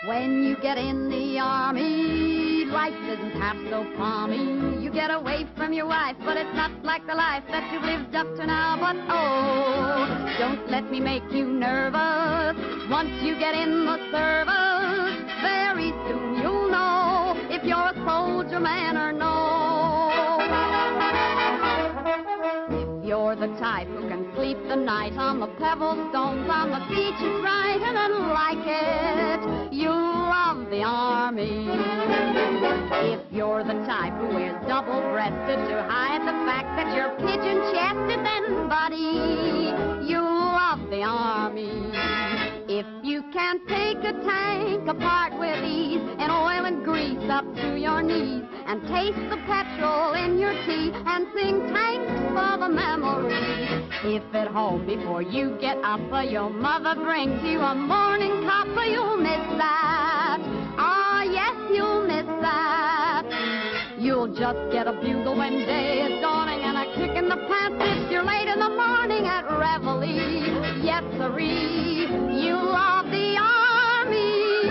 When you get in the army, life isn't half so palmy. You get away from your wife, but it's not like the life that you've lived up to now. But oh, don't let me make you nervous. Once you get in the service, very soon you'll know if you're a soldier man or no. If you're the type who can sleep the night on the pebble stones on the beach at Brighton and like it, you'll love the army. If you're the type who wears double-breasted to hide the fact that you're pigeon-chested, then buddy, you'll love the army. If you can't take a tank apart with ease and oil and grease up to your knees and taste the petrol in your tea and sing thanks for the memories. If at home before you get up your mother brings you a morning cuppa, you'll miss that. Ah, yes, you'll miss that. You'll just get a bugle when day is dawning and a kick in the pants if you're late in the morning at reveille. Yes, sirree, you love the army.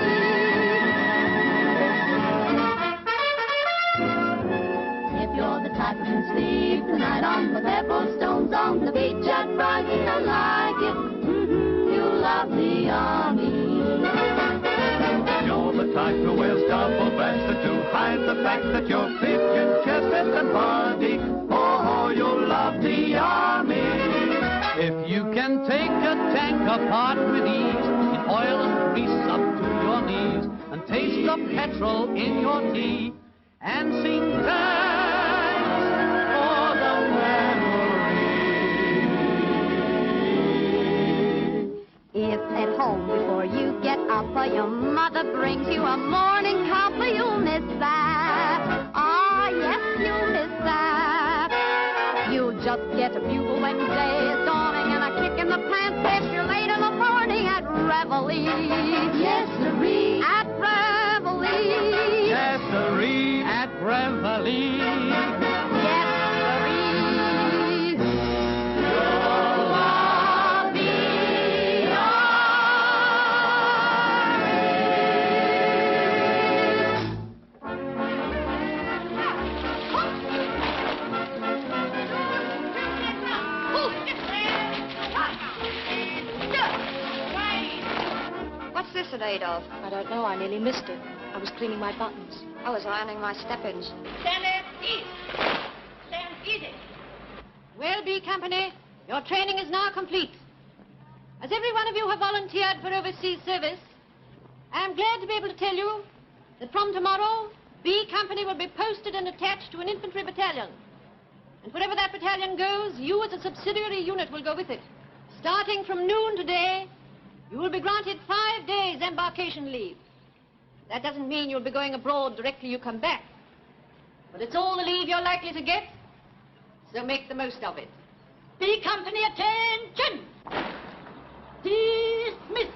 If you're the type who can sleep the night on the pebble stones on the beach at Brighton and like it, you love the army. You're the type who wears double-breasted to hide the fact that you're pigeon-chested and body. Oh, you'll love the army. If you can take a tank apart with ease, in oil and grease up to your knees, and taste the petrol in your tea, and sing thanks for the memories. If at home before you get up your mother brings you a morning cuppa, you'll miss that. Ah, yes, you'll miss that. You'll just get a bugle when day is dawning and a kick in the pants if you're late in the morning at reveille. Yes, sirree. At reveille. Yes, sirree. At reveille. Yes, sirree. You'll love the What's this at aid of? I don't know. I nearly missed it. I was cleaning my buttons. I was ironing my step-ins. Stand there, easy. Stand easy. Well, B Company, your training is now complete. As every one of you have volunteered for overseas service, I am glad to be able to tell you that from tomorrow, B Company will be posted and attached to an infantry battalion. And wherever that battalion goes, you as a subsidiary unit will go with it. Starting from noon today, you will be granted 5 days embarkation leave. That doesn't mean you'll be going abroad directly you come back. But it's all the leave you're likely to get, so make the most of it. B Company, attention! Dismiss!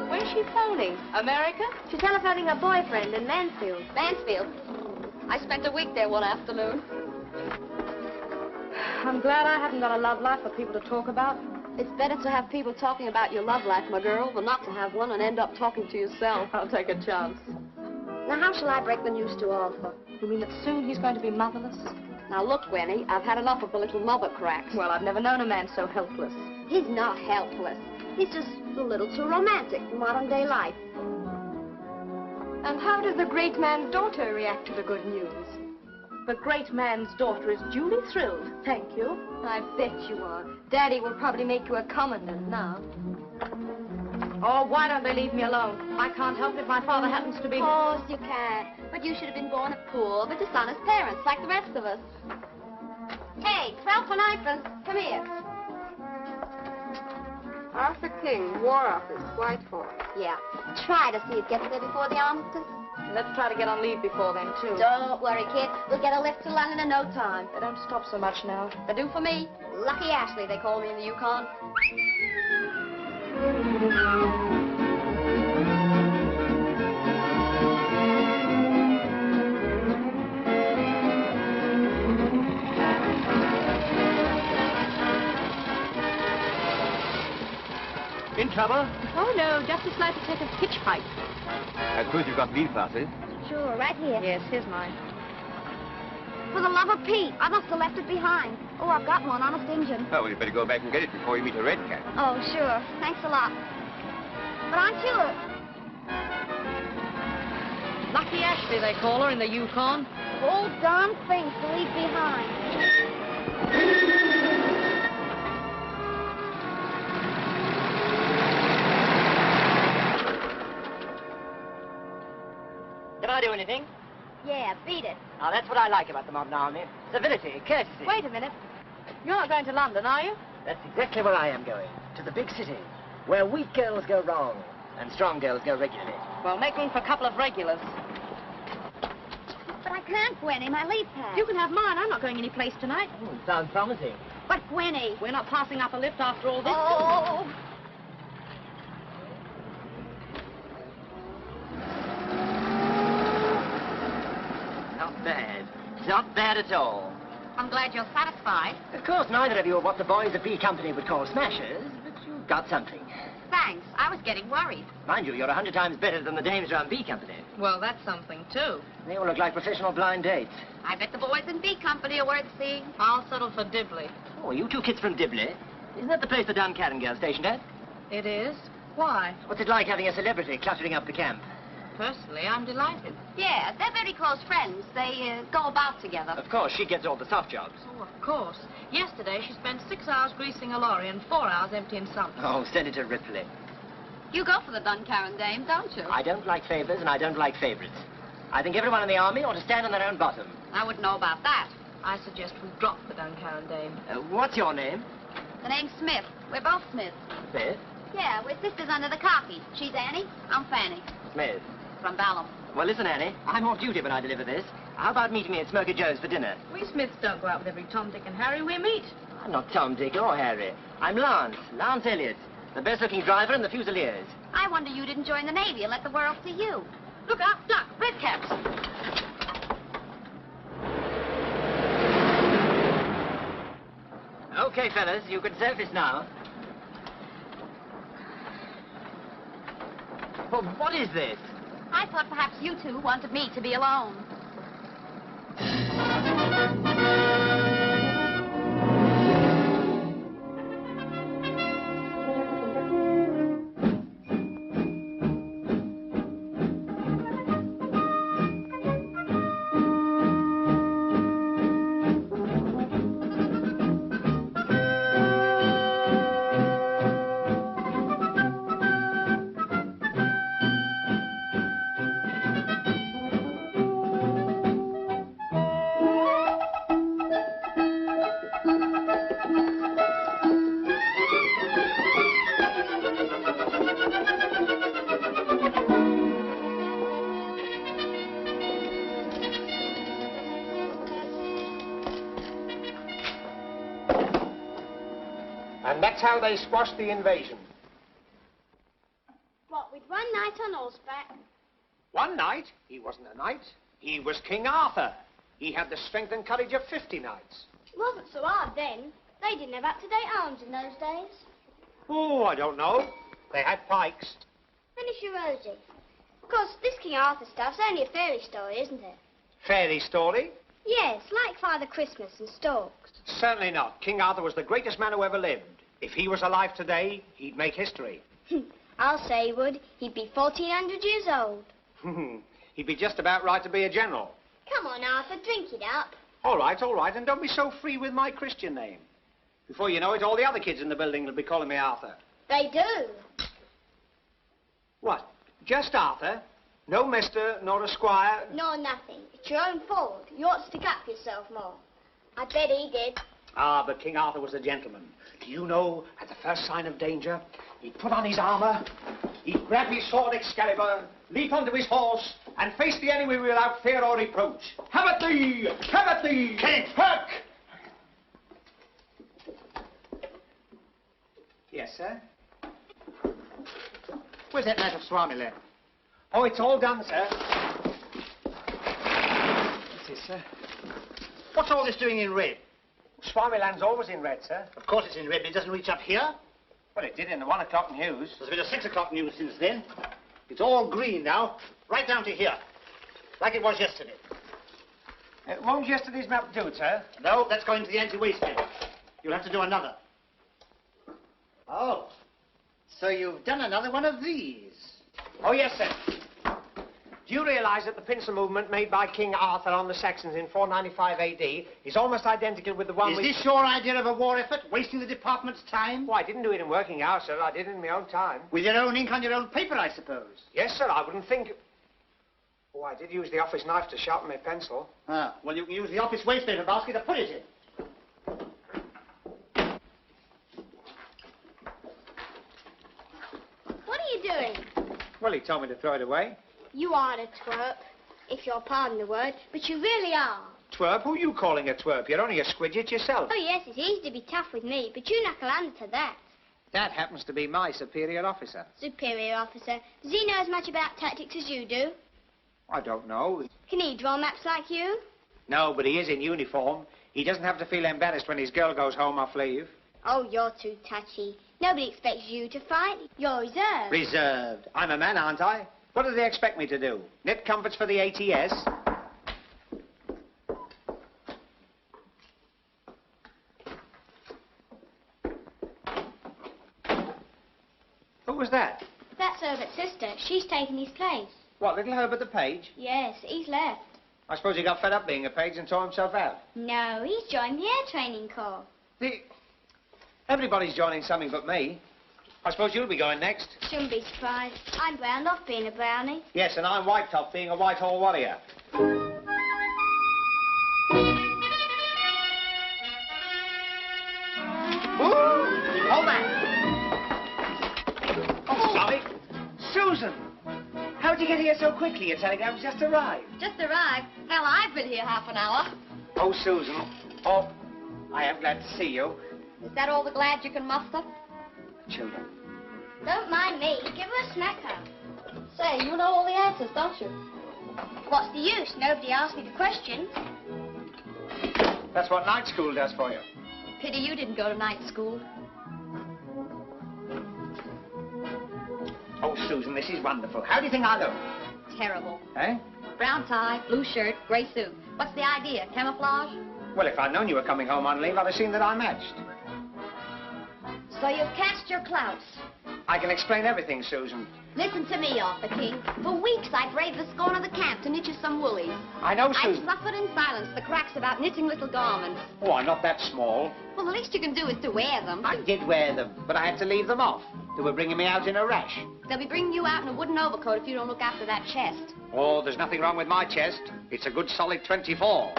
Where's she phoning? America? She's telephoning her boyfriend in Mansfield. Mansfield. I spent a week there one afternoon. I'm glad I haven't got a love life for people to talk about. It's better to have people talking about your love life, my girl, than not to have one and end up talking to yourself. I'll take a chance. Now, how shall I break the news to Arthur? You mean that soon he's going to be motherless? Now, look, Winnie, I've had enough of the little mother cracks. Well, I've never known a man so helpless. He's not helpless. He's just a little too romantic for modern-day life. And how does the great man's daughter react to the good news? The great man's daughter is duly thrilled, thank you. I bet you are. Daddy will probably make you a commandant now. Oh, why don't they leave me alone? I can't help it if my father happens to be... Of course you can. But you should have been born of poor but dishonest parents, like the rest of us. Hey, 12 for ninepence. Come here. Arthur King, War Office, Whitehall. Yeah. Try to see it gets there before the armistice. Let's try to get on leave before then, too. Don't worry, kid. We'll get a lift to London in no time. They don't stop so much now. They do for me. Lucky Ashley, they call me in the Yukon. In trouble? Oh, no, just a slight attack of pitch pipe. I suppose you've got leave passes. Sure, right here. Yes, here's mine. For the love of Pete, I must have left it behind. Oh, I've got one, honest Injun. Oh, well, you better go back and get it before you meet a red cat. Oh, sure. Thanks a lot. But aren't you a... Lucky Ashley, they call her in the Yukon. old darn things to leave behind? Did I do anything? Yeah, beat it. Now, that's what I like about the modern army. Civility, courtesy. Wait a minute. You're not going to London, are you? That's exactly where I am going. To the big city, where weak girls go wrong and strong girls go regularly. Well, make room for a couple of regulars. But I can't, Gwenny. My leave pass. You can have mine. I'm not going any place tonight. Sounds promising. But, Gwenny... We're not passing up a lift after all this. Oh... Not bad. Not bad at all. I'm glad you're satisfied. Of course, neither of you are what the boys of B Company would call smashers, but you've got something. Thanks. I was getting worried. Mind you, you're 100 times better than the dames around B Company. Well, that's something, too. They all look like professional blind dates. I bet the boys in B Company are worth seeing. I'll settle for Dibley. Oh, you two kids from Dibley? Isn't that the place the Duncannon girl stationed at? It is? Why? What's it like having a celebrity cluttering up the camp? Personally, I'm delighted. Yeah, they're very close friends. They go about together. Of course, she gets all the soft jobs. Oh, of course. Yesterday, she spent 6 hours greasing a lorry and 4 hours emptying sumps. Oh, Senator Ripley. You go for the Duncannon dame, don't you? I don't like favors and I don't like favorites. I think everyone in the army ought to stand on their own bottom. I wouldn't know about that. I suggest we drop the Duncannon dame. What's your name? The name's Smith. We're both Smiths. Smith. Yeah, we're sisters under the khaki. She's Annie. I'm Fanny. Smith. From Balham. Well, listen, Annie, I'm off duty when I deliver this. How about meeting me at Smoky Joe's for dinner? We Smiths don't go out with every Tom, Dick, and Harry we meet. I'm not Tom, Dick, or Harry. I'm Lance Elliott, the best-looking driver in the Fusiliers. I wonder you didn't join the Navy and let the world see you. Look out, duck, red caps. Okay, fellas, you can surface now. Well, what is this? I thought perhaps you two wanted me to be alone. And that's how they squashed the invasion. What, with one night on horseback? One night, he wasn't a knight. He was King Arthur. He had the strength and courage of 50 knights. It wasn't so hard then. They didn't have up-to-date arms in those days. Oh, I don't know. They had pikes. Finish your rosy. Of course, this King Arthur stuff's only a fairy story, isn't it? Fairy story? Yes, like Father Christmas and Storks. Certainly not. King Arthur was the greatest man who ever lived. If he was alive today, he'd make history. I'll say he would. He'd be 1,400 years old. He'd be just about right to be a general. Come on, Arthur, drink it up. All right, and don't be so free with my Christian name. Before you know it, all the other kids in the building will be calling me Arthur. They do. What, just Arthur? No mister, nor a squire? No, nothing. It's your own fault. You ought to stick up for yourself more. I bet he did. Ah, but King Arthur was a gentleman. Do you know, at the first sign of danger, he'd put on his armor, he'd grab his sword Excalibur, leap onto his horse, and face the enemy without fear or reproach. Have at thee! Have at thee! Keep back! Yes, sir? Where's that night of Swamiland? Oh, it's all done, sir. What's this, sir? What's all this doing in red? Swamiland's always in red, sir. Of course it's in red, but it doesn't reach up here. Well, it did in the 1 o'clock news. There's been a 6 o'clock news since then. It's all green now, right down to here, like it was yesterday. Won't yesterday's map do, sir? No, that's going to the anti-waste bin. You'll have to do another. Oh, so you've done another one of these. Oh, yes, sir. Do you realize that the pincer movement made by King Arthur on the Saxons in 495 AD is almost identical with the one Is this your idea of a war effort, wasting the department's time? Well, I didn't do it in working hours, sir. I did it in my own time. With your own ink on your own paper, I suppose. Yes, sir. I wouldn't think... Oh, I did use the office knife to sharpen my pencil. Ah, well, you can use the office waste paper basket to put it in. What are you doing? Well, he told me to throw it away. You aren't a twerp, if you'll pardon the word, but you really are. Twerp? Who are you calling a twerp? You're only a squidget yourself. Oh, yes, it's easy to be tough with me, but you knuckle under to that. That happens to be my superior officer. Superior officer. Does he know as much about tactics as you do? I don't know. Can he draw maps like you? No, but he is in uniform. He doesn't have to feel embarrassed when his girl goes home off leave. Oh, you're too touchy. Nobody expects you to fight. You're reserved. Reserved. I'm a man, aren't I? What do they expect me to do? Knit comforts for the ATS? Who was that? That's Herbert's sister. She's taken his place. What, little Herbert the page? Yes, he's left. I suppose he got fed up being a page and tore himself out. No, he's joined the air training corps. Everybody's joining something but me. I suppose you'll be going next. Shouldn't be surprised. I'm browned off being a brownie. Yes, and I'm White Top being a Whitehall warrior. Hold that. Oh, sorry. Susan, how'd you get here so quickly? Your telegram's just arrived. Just arrived. Hell, I've been here half an hour. Oh, Susan. Oh, I am glad to see you. Is that all the glad you can muster? Children. Don't mind me. Give her a smacker. Say, you know all the answers, don't you? What's the use? Nobody asked me the questions. That's what night school does for you. Pity you didn't go to night school. Oh, Susan, this is wonderful. How do you think I look? Terrible. Eh? Brown tie, blue shirt, gray suit. What's the idea? Camouflage? Well, if I'd known you were coming home on leave, I'd have seen that I matched. So you've cast your clouts. I can explain everything, Susan. Listen to me, Arthur King. For weeks I braved the scorn of the camp to knit you some woolies. I know, I've Susan. suffered in silence the cracks about knitting little garments. Oh, I'm not that small. Well, the least you can do is to wear them. I did wear them, but I had to leave them off. They were bringing me out in a rash. They'll be bringing you out in a wooden overcoat if you don't look after that chest. Oh, there's nothing wrong with my chest. It's a good solid 24.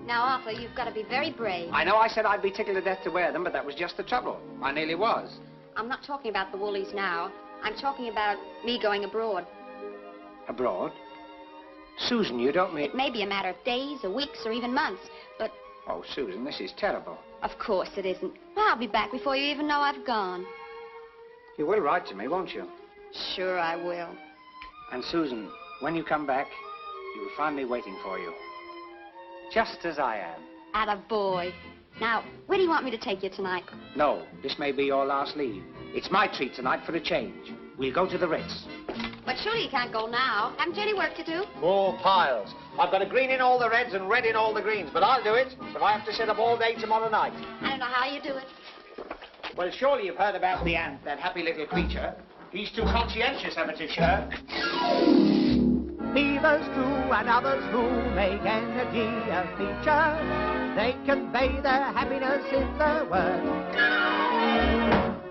Now, Arthur, you've got to be very brave. I know I said I'd be tickled to death to wear them, but that was just the trouble. I nearly was. I'm not talking about the woolies now. I'm talking about me going abroad. Abroad? Susan, you don't mean... It may be a matter of days or weeks or even months, but... Oh, Susan, this is terrible. Of course it isn't. Well, I'll be back before you even know I've gone. You will write to me, won't you? Sure I will. And, Susan, when you come back, you'll find me waiting for you. Just as I am. Attaboy. Now, where do you want me to take you tonight? No, this may be your last leave. It's my treat tonight for a change. We'll go to the Ritz. But surely you can't go now. Haven't you any work to do? Oh, piles. I've got a green in all the reds and red in all the greens, but I'll do it if I have to sit up all day tomorrow night. I don't know how you do it. Well, surely you've heard about the ant, that happy little creature. He's too conscientious of it to shirk. Beavers do and others who make energy a feature. They convey their happiness in their words.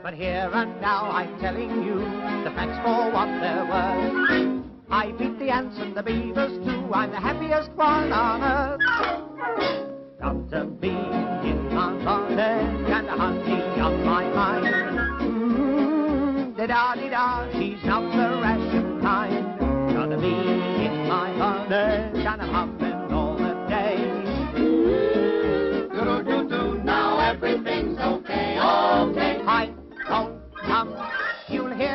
But here and now I'm telling you the facts for what they're worth. I beat the ants and the beavers too. I'm the happiest one on earth. Got a bee in my bonnet and a honey on my mind. Da-da-dee-da, she's not the ration kind. Got a bee in my bonnet and I'm humming all the day. Do-do-do-do, now everything's okay, okay. Hi, ho, hum, you'll hear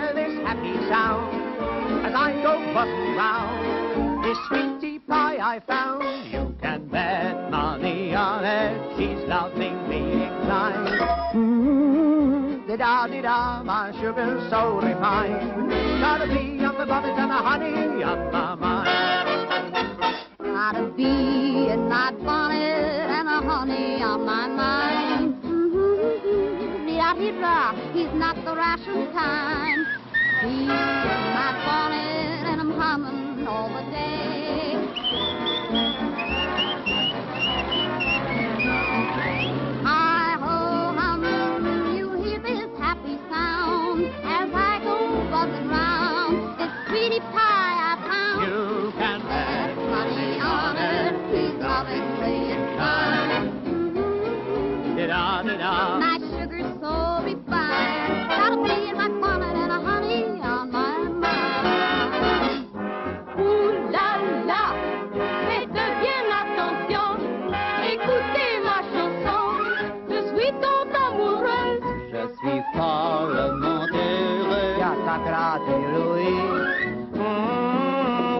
di-da-di-da, my sugar's so refined. Got a bee on the bonnet and a honey on my mind. Got a bee in my bonnet and a honey on my mind. Dee-da-dee-da, he's not the ration kind. Bee in my bonnet and I'm humming all the day. Hi-ho, hum, you'll hear this happy sound as I go buzzing round this sweetie pie I found. You can bet money on it, he's lovingly inclined. Di-da-di-da. My sugar's so refined, got a bee in my bonnet and a honey on my mind. Ooh la la, faites bien attention, écoutez ma chanson, je suis tant amoureuse. Je suis follement heureux. Ja, takrati Louis.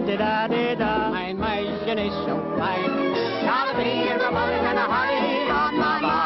Di-da-di-da. Mein Mädchen ist so fein. Got a bee in my bonnet and a honey on my mind.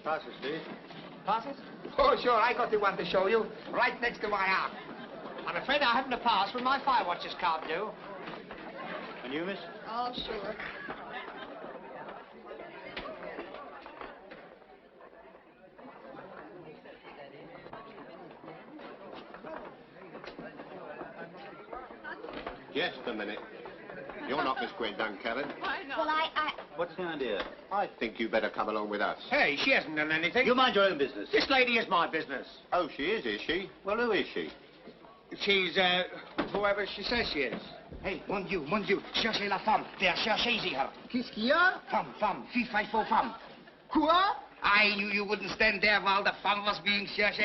Passes, please. Passes? Oh, sure, I got the one to show you. Right next to my arm. I'm afraid I haven't a pass, but my fire watches can't do. And you, miss? Oh, sure. Just a minute. You're not Miss Gwen Duncannon. Well, What's the idea? I think you better come along with us. Hey, she hasn't done anything. You mind your own business. This lady is my business. Oh, she is she? Well, who is she? She's, whoever she says she is. Hey, mon Dieu, cherchez la femme. There, cherchez-y her. Qu'est-ce qu'il y a? Femme, fille, fight for femme. Quoi? I knew you wouldn't stand there while the fun was being cherched.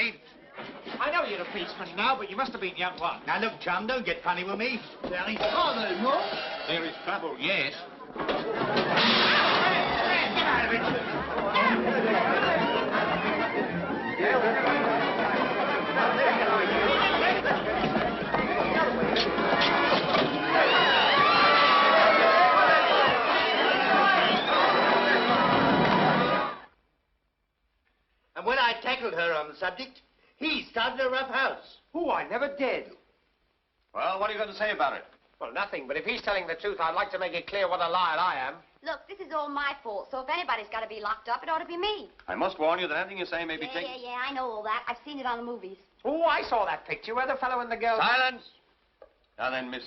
I know you're a policeman now, but you must have been young one. Now, look, chum, don't get funny with me. There is trouble, no? There is trouble, yes. Get out of it! subject. He started a rough house. Oh, I never did. Well, what are you going to say about it? Well, nothing, but if he's telling the truth, I'd like to make it clear what a liar I am. Look, this is all my fault, so if anybody's got to be locked up, it ought to be me. I must warn you that anything you say may be taken... Yeah, I know all that. I've seen it on the movies. Oh, I saw that picture where the fellow and the girl... Silence! Now then, Miss,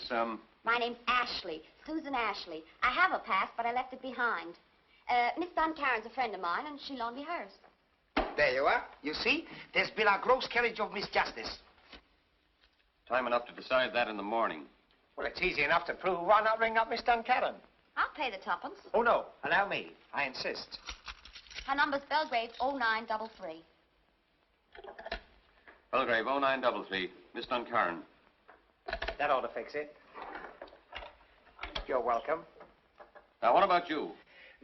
My name's Ashley, Susan Ashley. I have a pass, but I left it behind. Miss Duncaren's a friend of mine, and she loaned me hers. There you are. You see, there's been a gross carriage of misjustice. Time enough to decide that in the morning. Well, it's easy enough to prove. Why not ring up Miss Duncaren? I'll pay the tuppence. Oh, no. Allow me. I insist. Her number's Belgrave 0933. Belgrave 0933. Miss Duncaren. That ought to fix it. You're welcome. Now, what about you?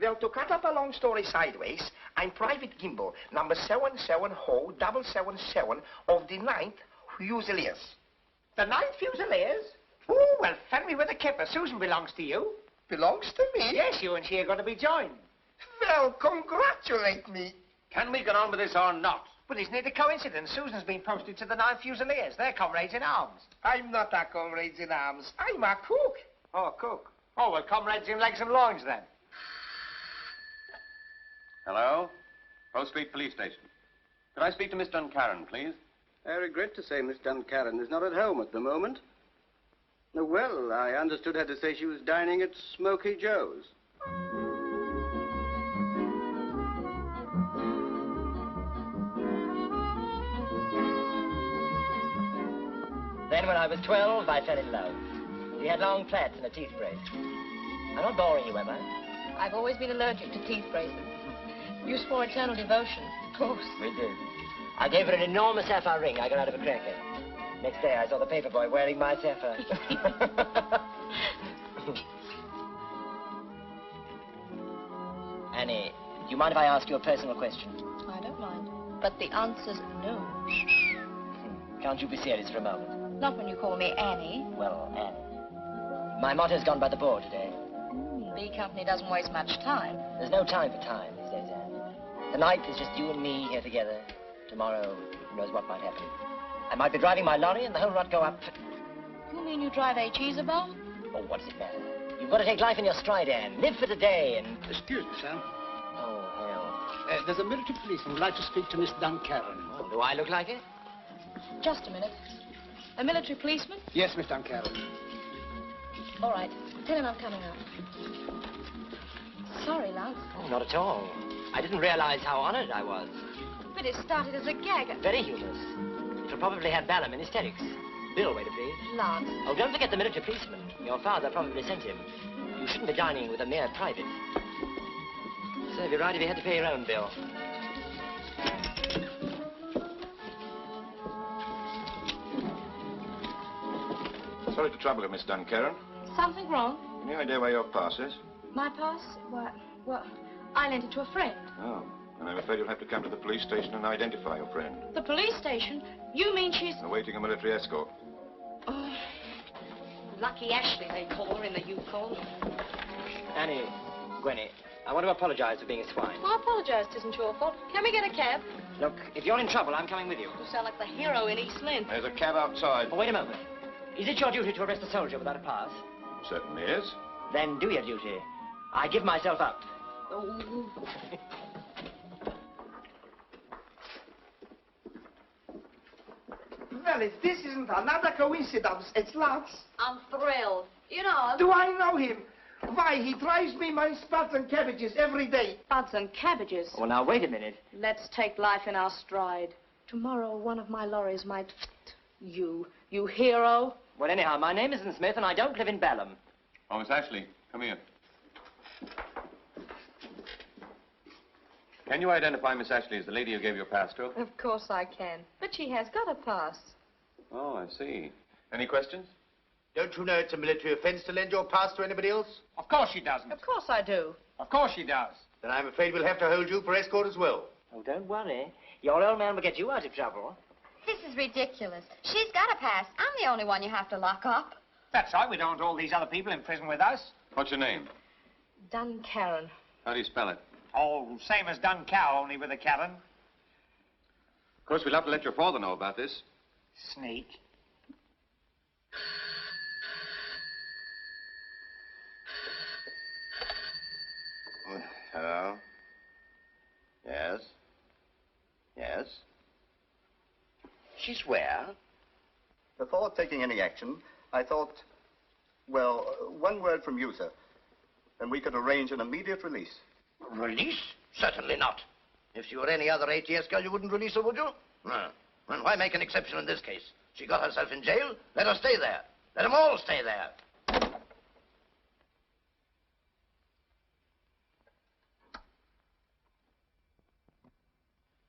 Well, to cut up a long story sideways, I'm Private Gimbal, number 770-777 of the 9th Fusiliers. The 9th Fusiliers? Oh, well, fend me with a kipper. Susan belongs to you. Belongs to me? Yes, you and she are going to be joined. Well, congratulate me. Can we get on with this or not? But isn't it a coincidence? Susan's been posted to the 9th Fusiliers. They're comrades in arms. I'm not a comrades in arms. I'm a cook. Oh, a cook. Oh, well, comrades in legs and loins, then. Hello? Rose Street Police Station. Could I speak to Miss Duncaren, please? I regret to say Miss Duncaren is not at home at the moment. Well, I understood her to say she was dining at Smoky Joe's. Then when I was 12, I fell in love. She had long plaits and a teeth brace. I'm not boring you, am I? I've always been allergic to teeth bracelets. You swore eternal devotion. Of course. We did. I gave her an enormous sapphire ring I got out of a cracker. Next day, I saw the paper boy wearing my sapphire. Annie, do you mind if I ask you a personal question? I don't mind. But the answer's no. Can't you be serious for a moment? Not when you call me Annie. Well, Annie. My motto's gone by the board today. B Company doesn't waste much time. There's no time for time these days, Anne. Tonight is just you and me here together. Tomorrow, who knows what might happen. I might be driving my lorry and the whole lot go up. You mean you drive a Cheeseable? Oh, what does it matter? You've got to take life in your stride, Anne. Live for today and... Excuse me, Sam. Oh, hell. There's a military policeman who'd like to speak to Miss Duncaren. Oh, do I look like it? Just a minute. A military policeman? Yes, Miss Duncaren. All right. Tell him I'm coming up. Sorry, Lance. Oh, not at all. I didn't realize how honored I was. But it started as a gag. Very humorous. It'll probably have Ballum in hysterics. Bill, wait a please. Lance. Oh, don't forget the military policeman. Your father probably sent him. You shouldn't be dining with a mere private. Serve you right if you had to pay your own bill. Sorry to trouble you, Miss Duncaren. Something wrong? Any idea where your pass is? My pass? Well, I lent it to a friend. Oh, and I'm afraid you'll have to come to the police station and identify your friend. The police station? You mean she's... Awaiting a military escort. Oh, Lucky Ashley, they call her in the Yukon. Annie, Gwenny, I want to apologize for being a swine. I apologize. It isn't your fault. Can we get a cab? Look, if you're in trouble, I'm coming with you. You sound like the hero in East Lynne. There's a cab outside. Oh, wait a moment. Is it your duty to arrest a soldier without a pass? Certainly is. Then do your duty. I give myself up. Oh. Well, if this isn't another coincidence, it's Lance. I'm thrilled. You know... Do I know him? Why, he drives me my spuds and cabbages every day. Spuds and cabbages? Well, now, wait a minute. Let's take life in our stride. Tomorrow, one of my lorries might fit you. You hero. Well, anyhow, my name isn't Smith, and I don't live in Ballum. Oh, Miss Ashley, come here. Can you identify Miss Ashley as the lady who gave your pass to? Of course I can. But she has got a pass. Oh, I see. Any questions? Don't you know it's a military offense to lend your pass to anybody else? Of course she doesn't. Of course I do. Of course she does. Then I'm afraid we'll have to hold you for escort as well. Oh, don't worry. Your old man will get you out of trouble. This is ridiculous. She's got a pass. I'm the only one you have to lock up. That's right. We don't want all these other people in prison with us. What's your name? Duncaren. How do you spell it? Oh, same as Duncow, only with a Karen. Of course, we'll have to let your father know about this. Sneak. Hello? Yes? Yes? She's where? Before taking any action, I thought, well, one word from you, sir, and we could arrange an immediate release. Release? Certainly not. If she were any other ATS girl, you wouldn't release her, would you? No. And why make an exception in this case? She got herself in jail. Let her stay there. Let them all stay there.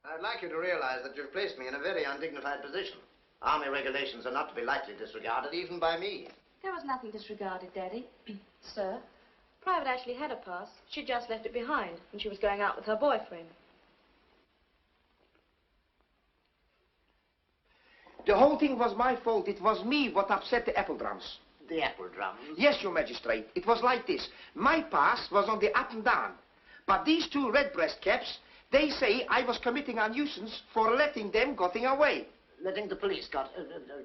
I'd like you to realize that you've placed me in a very undignified position. Army regulations are not to be lightly disregarded, even by me. There was nothing disregarded, Daddy. Sir, Private Ashley had a pass. She just left it behind, and she was going out with her boyfriend. The whole thing was my fault. It was me what upset the apple drums. The apple drums? Yes, Your Magistrate. It was like this. My pass was on the up and down. But these two redbreast caps, they say I was committing a nuisance for letting them getting away. Letting the police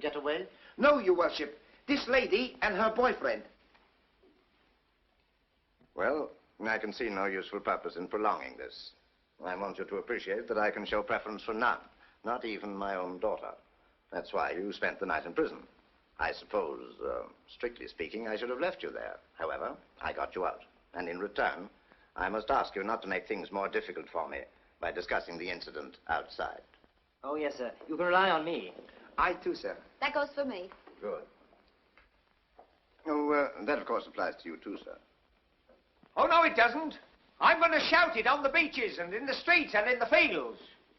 get away? No, Your Worship. This lady and her boyfriend. Well, I can see no useful purpose in prolonging this. I want you to appreciate that I can show preference for none, not even my own daughter. That's why you spent the night in prison. I suppose, strictly speaking, I should have left you there. However, I got you out. And in return, I must ask you not to make things more difficult for me by discussing the incident outside. Oh, yes, sir. You can rely on me. I too, sir. That goes for me. Good. Oh, that, of course, applies to you too, sir. Oh, no, it doesn't. I'm going to shout it on the beaches and in the streets and in the fields.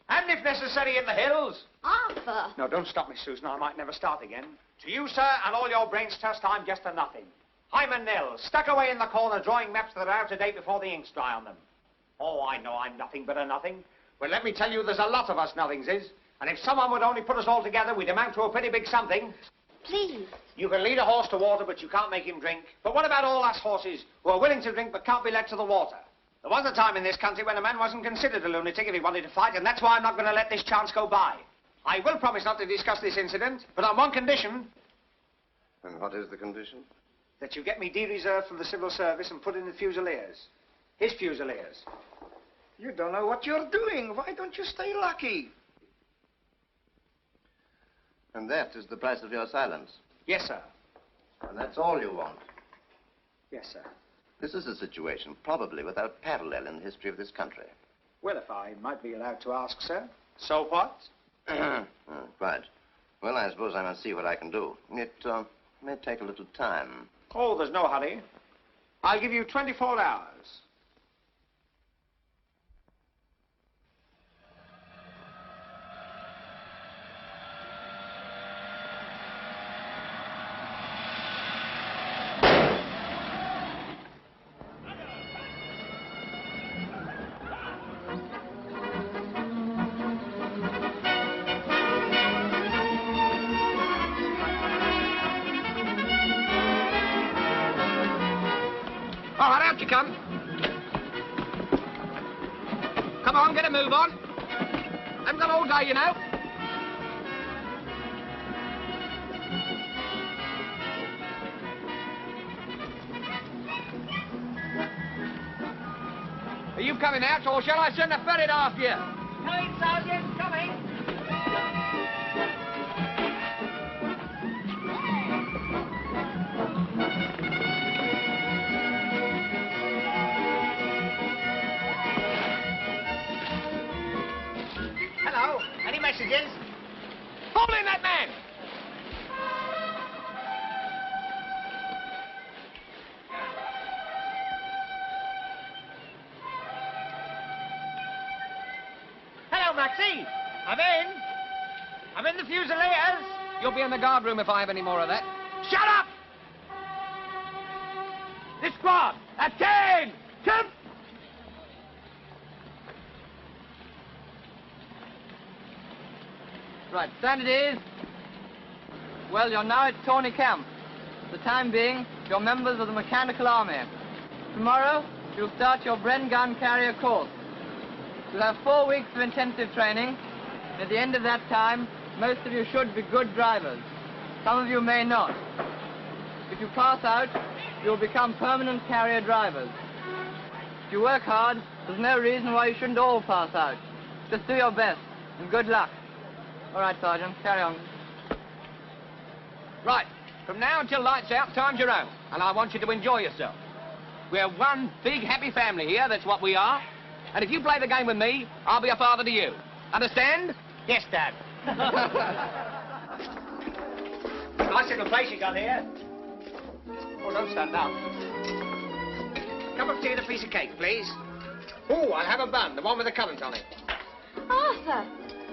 And, if necessary, in the hills. Arthur! No, don't stop me, Susan. I might never start again. To you, sir, and all your brains trust, I'm just a nothing. I'm a nil, stuck away in the corner drawing maps that are out of date before the ink's dry on them. Oh, I know I'm nothing but a nothing. Well, let me tell you, there's a lot of us nothings is. And if someone would only put us all together, we'd amount to a pretty big something. Please. You can lead a horse to water, but you can't make him drink. But what about all us horses who are willing to drink but can't be led to the water? There was a time in this country when a man wasn't considered a lunatic if he wanted to fight, and that's why I'm not going to let this chance go by. I will promise not to discuss this incident, but on one condition. And what is the condition? That you get me de-reserved from the civil service and put in the Fusiliers. His Fusiliers. You don't know what you're doing. Why don't you stay lucky? And that is the price of your silence? Yes, sir. And that's all you want? Yes, sir. This is a situation probably without parallel in the history of this country. Well, if I might be allowed to ask, sir. So what? Right. Well, I suppose I must see what I can do. It may take a little time. Oh, there's no hurry. I'll give you 24 hours. All right, out you come. Come on, get a move on. I've got all day, you know. Are you coming out, or shall I send a ferret after you? Coming, Sergeant, coming. Hello. Any messages? Hold in that man! Hello, Maxie. I'm in the Fusiliers. You'll be in the guard room if I have any more of that. Shut up! This squad, at 10! Jump! Right, stand it is. Well, you're now at Tawny Camp. For the time being, you're members of the Mechanical Army. Tomorrow, you'll start your Bren gun carrier course. You'll have 4 weeks of intensive training, At the end of that time, most of you should be good drivers. Some of you may not. If you pass out, you'll become permanent carrier drivers. If you work hard, there's no reason why you shouldn't all pass out. Just do your best, and good luck. All right, Sergeant, carry on. Right. From now until lights out, time's your own. And I want you to enjoy yourself. We're one big happy family here, that's what we are. And if you play the game with me, I'll be a father to you. Understand? Yes, Dad. Nice little place you got here. Oh, don't stand up. Cup of tea and a piece of cake, please. Oh, I'll have a bun, the one with the currant on it. Arthur,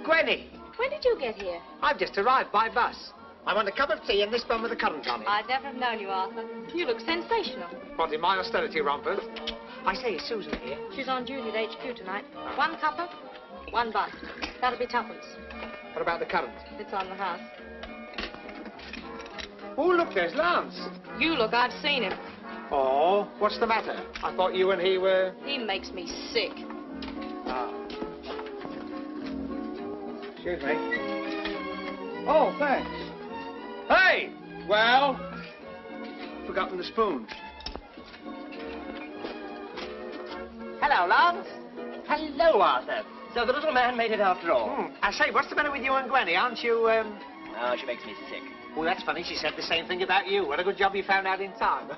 Gwenny, when did you get here? I've just arrived by bus. I want a cup of tea and this bun with the currant on it. I'd never have known you, Arthur. You look sensational. What, in my austerity rompers? I say, is Susan here? She's on duty at HQ tonight. 1 cuppa, 1 bun. That'll be 2pence. What about the currant? It's on the house. Oh, look, there's Lance. You look, I've seen him. Oh, what's the matter? I thought you and he were... He makes me sick. Ah. Excuse me. Oh, thanks. Hey! Well? Forgotten the spoon. Hello, Lance. Hello, Arthur. So the little man made it after all. I say, what's the matter with you and Gwenny? Aren't you, Oh, she makes me sick. Well, that's funny. She said the same thing about you. What a good job you found out in time.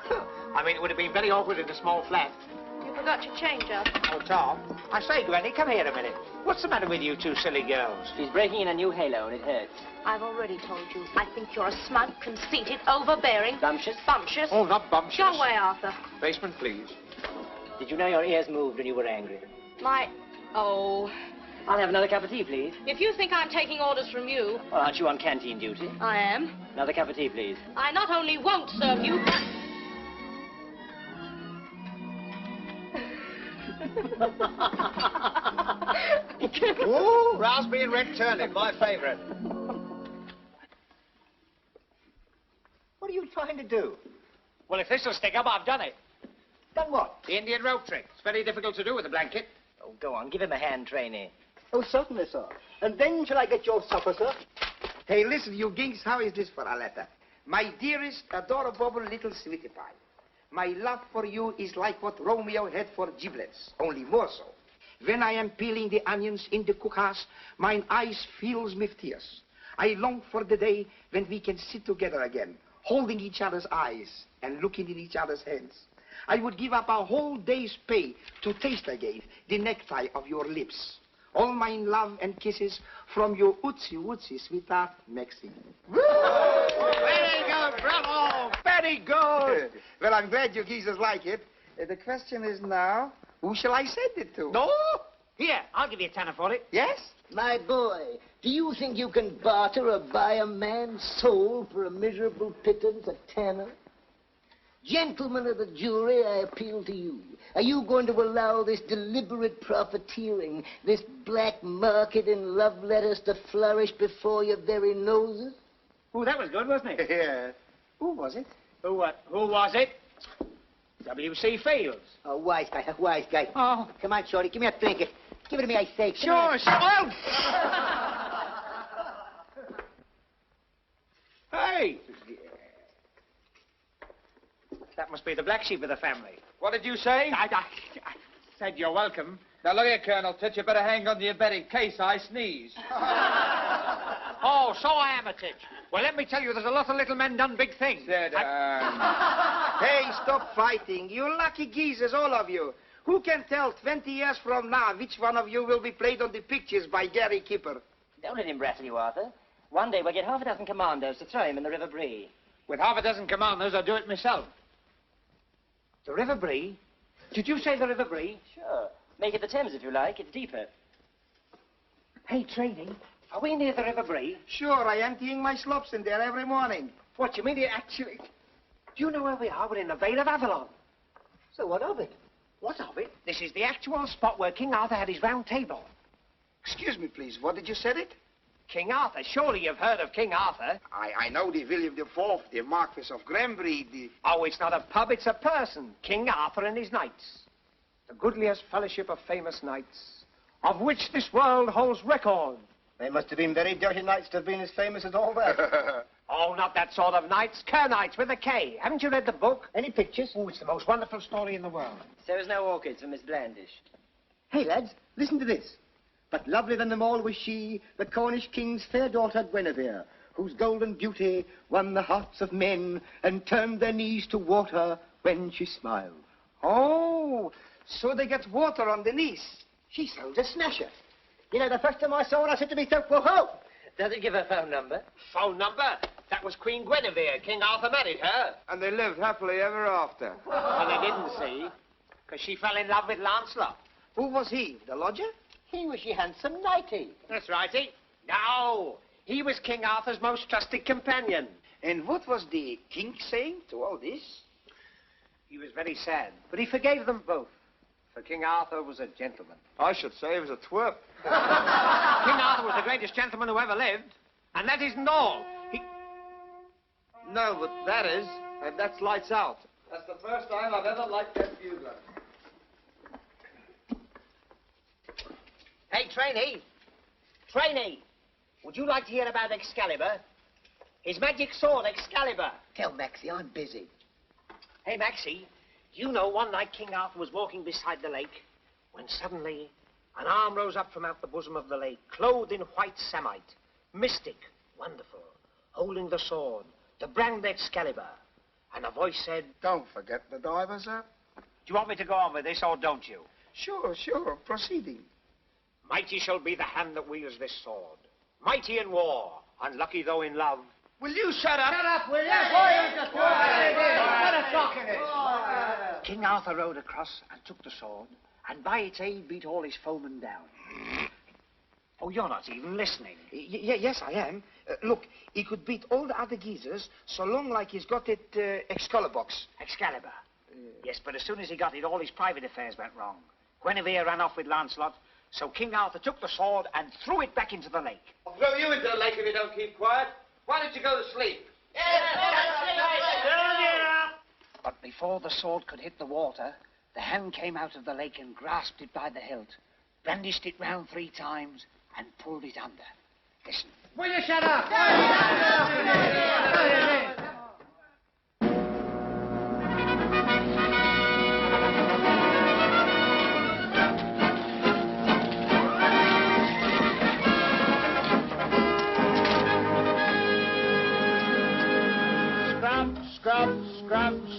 I mean, it would have been very awkward in a small flat. You forgot your change, Arthur. Oh, Tom. I say, Gwenny, come here a minute. What's the matter with you two silly girls? She's breaking in a new halo and it hurts. I've already told you. I think you're a smug, conceited, overbearing... Bumptious? Bumptious. Oh, not bumptious. Go away, Arthur. Basement, please. Did you know your ears moved when you were angry? Oh. I'll have another cup of tea, please. If you think I'm taking orders from you... Well, aren't you on canteen duty? I am. Another cup of tea, please. I not only won't serve you, but... Ooh, raspberry and red turnip, my favorite. What are you trying to do? Well, if this will stick up, I've done it. Done what? The Indian rope trick. It's very difficult to do with a blanket. Oh, go on, give him a hand, trainee. Oh, certainly, sir. And when shall I get your supper, sir? Hey, listen, you ginks, how is this for a letter? My dearest, adorable little sweetie pie. My love for you is like what Romeo had for giblets, only more so. When I am peeling the onions in the cookhouse, mine eyes fills with tears. I long for the day when we can sit together again, holding each other's eyes and looking in each other's hands. I would give up a whole day's pay to taste again the nectar of your lips. All my love and kisses from your ootsy-wootsy sweetheart, Maxine. Woo! Very good, bravo! Very good! Well, I'm glad you geezers like it. The question is now, who shall I send it to? No? Here, I'll give you a tenner for it. Yes? My boy, do you think you can barter or buy a man's soul for a miserable pittance, a tanner? Gentlemen of the jury, I appeal to you. Are you going to allow this deliberate profiteering, this black market in love letters to flourish before your very noses? Oh, that was good, wasn't it? Yeah. Who was it? Who was it? W.C. Fields. A wise guy. Oh. Come on, Shorty, give me a trinket. Give it to me, I say. Sure. Hey! That must be the black sheep of the family. What did you say? I said you're welcome. Now, look here, Colonel Titch, you better hang on to your bed in case I sneeze. Oh, so I am a Titch. Well, let me tell you, there's a lot of little men done big things. Hey, stop fighting. You lucky geezers, all of you. Who can tell 20 years from now which one of you will be played on the pictures by Gary Kipper? Don't let him rattle you, Arthur. One day we'll get half a dozen commandos to throw him in the River Bree. With half a dozen commandos, I'll do it myself. The River Bree? Did you say the River Bree? Sure. Make it the Thames if you like. It's deeper. Hey, Training, are we near the River Bree? Sure, I emptying my slops in there every morning. What, you mean you actually... Do you know where we are? We're in the Vale of Avalon. So what of it? What of it? This is the actual spot where King Arthur had his round table. Excuse me, please. What did you say it? King Arthur. Surely you've heard of King Arthur. I know the William IV, the Marquis of Granbury, the... Oh, it's not a pub, it's a person. King Arthur and his knights. The goodliest fellowship of famous knights, of which this world holds record. They must have been very dirty nights to have been as famous as all that. Oh, not that sort of nights. Kernights with a K. Haven't you read the book? Any pictures? Oh, it's the most wonderful story in the world. Sarah's no orchids for Miss Blandish. Hey, lads, listen to this. But lovelier than them all was she, the Cornish king's fair daughter Guinevere, whose golden beauty won the hearts of men and turned their knees to water when she smiled. Oh, so they get water on the knees. She sounds a smasher. You know, the first time I saw her, I said to myself, whoa-ho! Does it give her phone number? Phone number? That was Queen Guinevere. King Arthur married her. And they lived happily ever after. Well, they didn't, see, because she fell in love with Lancelot. Who was he, the lodger? He was your handsome knighty. That's righty. No, he was King Arthur's most trusted companion. And what was the king saying to all this? He was very sad, but he forgave them both. For King Arthur was a gentleman. I should say he was a twerp. King Arthur was the greatest gentleman who ever lived. And that isn't all. No, but that is, and that's lights out. That's the first time I've ever liked that bugler. Hey, trainee. Trainee, would you like to hear about Excalibur? His magic sword, Excalibur. Tell Maxie, I'm busy. Hey, Maxie, you know one night King Arthur was walking beside the lake when suddenly an arm rose up from out the bosom of the lake, clothed in white samite, mystic, wonderful, holding the sword, the brand Excalibur. And a voice said, Don't forget the divers, sir. Do you want me to go on with this or don't you? Sure, proceeding. Mighty shall be the hand that wields this sword, mighty in war, unlucky though in love. Will you shut up? Shut up, will you? King Arthur rode across and took the sword, and by its aid beat all his foemen down. Oh, you're not even listening. Yes, I am. Look, he could beat all the other geezers so long like he's got it Excalibur. Excalibur. Yes, but as soon as he got it, all his private affairs went wrong. Guinevere ran off with Lancelot, so King Arthur took the sword and threw it back into the lake. I'll throw you into the lake if you don't keep quiet. Why don't you go to sleep? But before the sword could hit the water, the hand came out of the lake and grasped it by the hilt, brandished it round 3 times, and pulled it under. Listen. Will you shut up?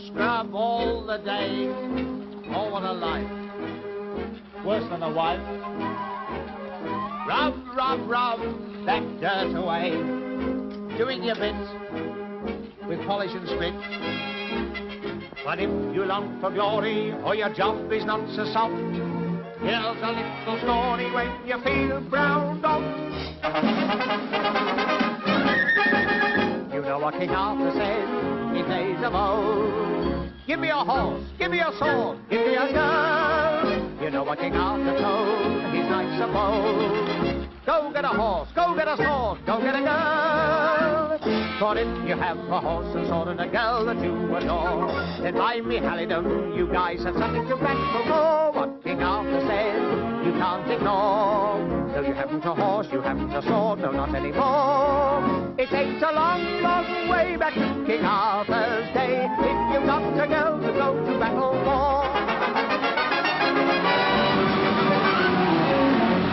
Scrub all the day. Oh, what a life. Worse than a wife. Rub that dirt away. Doing your bit with polish and spit. But if you long for glory or your job is not so soft, here's a little story when you feel browned off. You know what King Arthur said in days of old. Give me a horse, give me a sword, give me a girl. You know what King Arthur told his knights of old. Go get a horse, go get a sword, go get a girl. For if you have a horse and sword and a girl that you adore, then by me halidom, you guys have something to battle for. What King Arthur said, you can't ignore. Though you haven't a horse, you haven't a sword, no, not anymore. It takes a long, long way back to King Arthur's day if you've got a girl to go to battle for.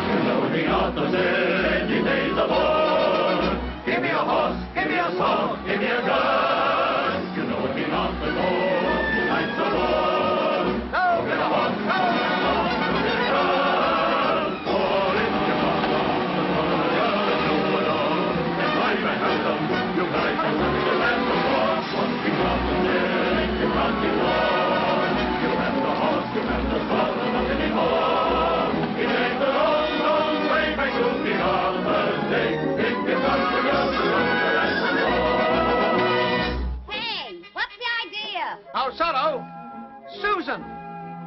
You know King Arthur said in days of old, give me a horse, give me a sword, give me a gun. You know King Arthur told the knights of old, go get a horse, go get a sword, go get a gun. For if you want a horse and sword and a girl that you adore, then why you have them, you guys have something to battle for. What King Arthur said, you can't ignore. You have the horse, you have the sword, and not anymore. It ain't a long, long way back to King Arthur's day. If you've got the girl to go to battle for. Hey, what's the idea? Oh, sorrow. Susan.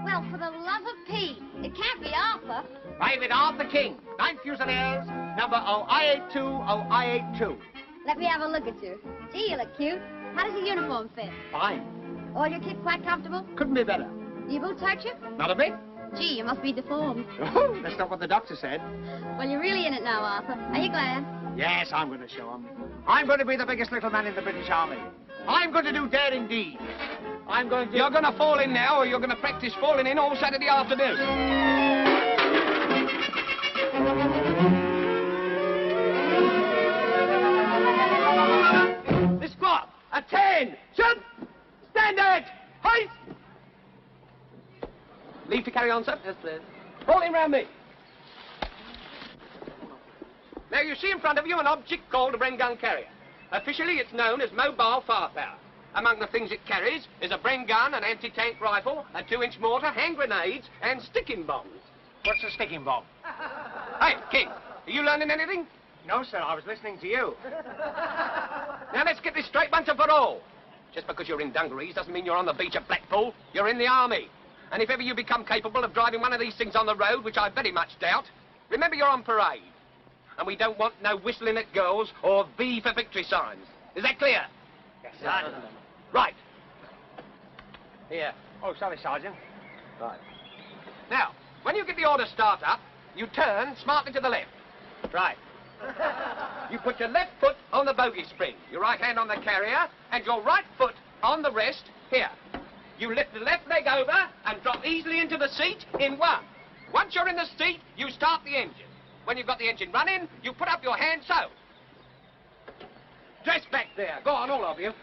Well, for the love of Pete, it can't be Arthur. Private Arthur King, 9th Fusiliers, number OI82, OI82. Let me have a look at you. Gee, you look cute. How does your uniform fit? Fine. All your kids quite comfortable? Couldn't be better. Your boots hurt you? Not a bit. Gee, you must be deformed. Oh, that's not what the doctor said. Well, you're really in it now, Arthur. Are you glad? Yes, I'm going to show him. I'm going to be the biggest little man in the British Army. I'm going to do daring deeds. I'm going to... You're going to fall in now, or you're going to practice falling in all Saturday afternoon. The squat. A 10. Jump. Standard. Heist. Leave to carry on, sir? Yes, please. Roll in round me. Now, you see in front of you an object called a Bren gun carrier. Officially, it's known as mobile firepower. Among the things it carries is a Bren gun, an anti-tank rifle, a 2-inch mortar, hand grenades, and sticking bombs. What's a sticking bomb? Hey, King, are you learning anything? No, sir, I was listening to you. Now, let's get this straight once and for all. Just because you're in dungarees doesn't mean you're on the beach at Blackpool. You're in the army. And if ever you become capable of driving one of these things on the road, which I very much doubt, remember you're on parade. And we don't want no whistling at girls or V for victory signs. Is that clear? Yes, sir. Right. Here. Oh, sorry, Sergeant. Right. Now, when you get the order start up, you turn smartly to the left. Right. You put your left foot on the bogey spring, your right hand on the carrier, and your right foot on the rest here. You lift the left leg over and drop easily into the seat in 1. Once you're in the seat, you start the engine. When you've got the engine running, you put up your hand so. Dress back there. Go on, all of you.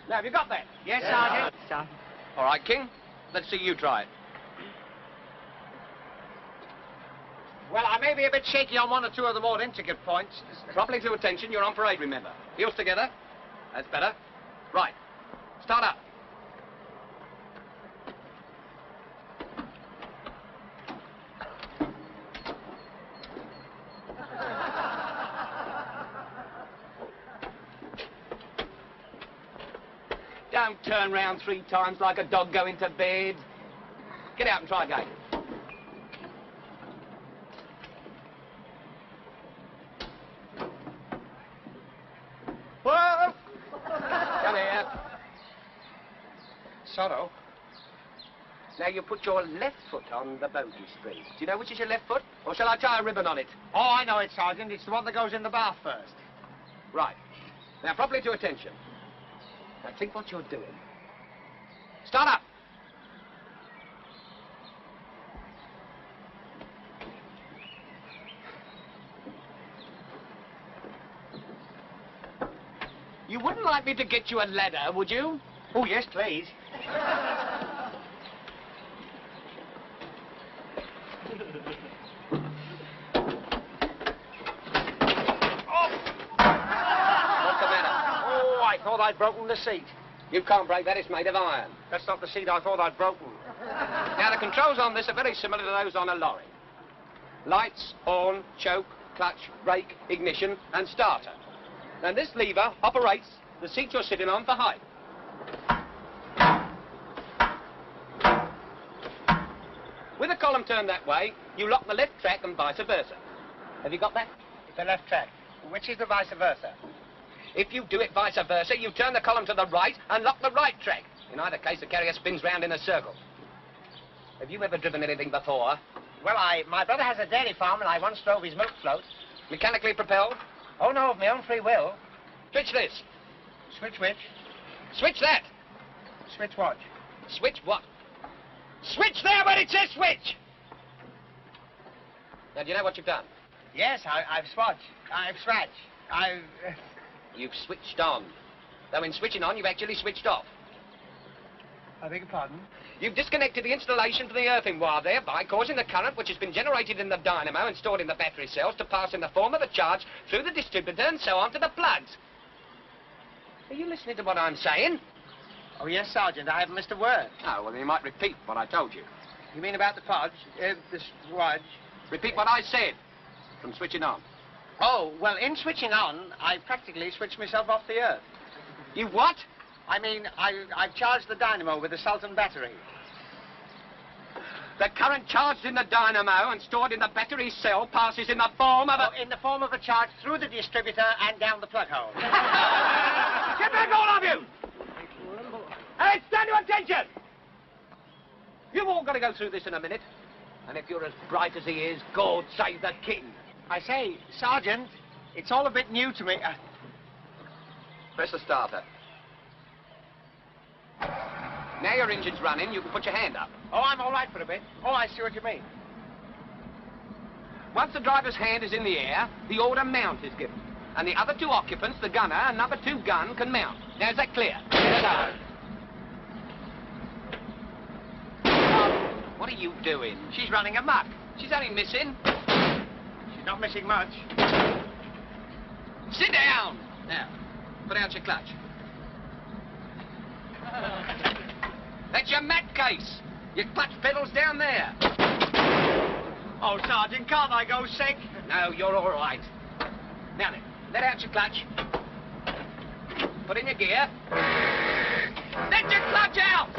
Now, have you got that? Yes, Sergeant. Sergeant. All right, King. Let's see you try it. Well, I may be a bit shaky on 1 or 2 of the more intricate points. Properly to attention. You're on parade, remember. Heels together. That's better. Right. Start up. Don't turn round 3 times like a dog going to bed. Get out and try again. Whoa! Come here. Sorrow. Now you put your left foot on the bogey spring. Do you know which is your left foot? Or shall I tie a ribbon on it? Oh, I know it, Sergeant. It's the one that goes in the bath first. Right. Now, properly to attention. Now, think what you're doing. Start up. You wouldn't like me to get you a ladder, would you? Oh, yes, please. I thought I'd broken the seat. You can't break that, it's made of iron. That's not the seat I thought I'd broken. Now, the controls on this are very similar to those on a lorry. Lights, horn, choke, clutch, brake, ignition, and starter. And this lever operates the seat you're sitting on for height. With the column turned that way, you lock the left track and vice versa. Have you got that? The left track. Which is the vice versa? If you do it vice versa, you turn the column to the right and lock the right track. In either case, the carrier spins round in a circle. Have you ever driven anything before? Well, my brother has a dairy farm, and I once drove his milk float. Mechanically propelled? Oh, no, of my own free will. Switch this. Switch which? Switch that. Switch what? Switch what? Switch there where it says switch! Now, do you know what you've done? Yes, I've switched. You've switched on. Though in switching on, you've actually switched off. I beg your pardon? You've disconnected the installation from the earthing wire there by causing the current which has been generated in the dynamo and stored in the battery cells to pass in the form of a charge through the distributor and so on to the plugs. Are you listening to what I'm saying? Oh, yes, Sergeant. I haven't missed a word. Oh, well, then you might repeat what I told you. You mean about the podge? The swudge? Repeat what I said from switching on. Oh, well, in switching on, I practically switched myself off the earth. You what? I mean, I've charged the dynamo with the Sultan battery. The current charged in the dynamo and stored in the battery cell passes in the form of a... in the form of a charge through the distributor and down the plug hole. Get back, all of you! Hey, stand to attention! You've all got to go through this in a minute. And if you're as bright as he is, God save the king. I say, Sergeant, it's all a bit new to me. Press the starter. Now your engine's running, you can put your hand up. Oh, I'm all right for a bit. Oh, I see what you mean. Once the driver's hand is in the air, the order mount is given. And the other two occupants, the gunner and number 2 gun, can mount. Now, is that clear? Yes, What are you doing? She's running amok. She's only missing. She's not missing much. Sit down! Now, put out your clutch. That's your mat case. Your clutch pedal's down there. Oh, Sergeant, can't I go sick? No, you're all right. Now then, let out your clutch. Put in your gear. Let your clutch out!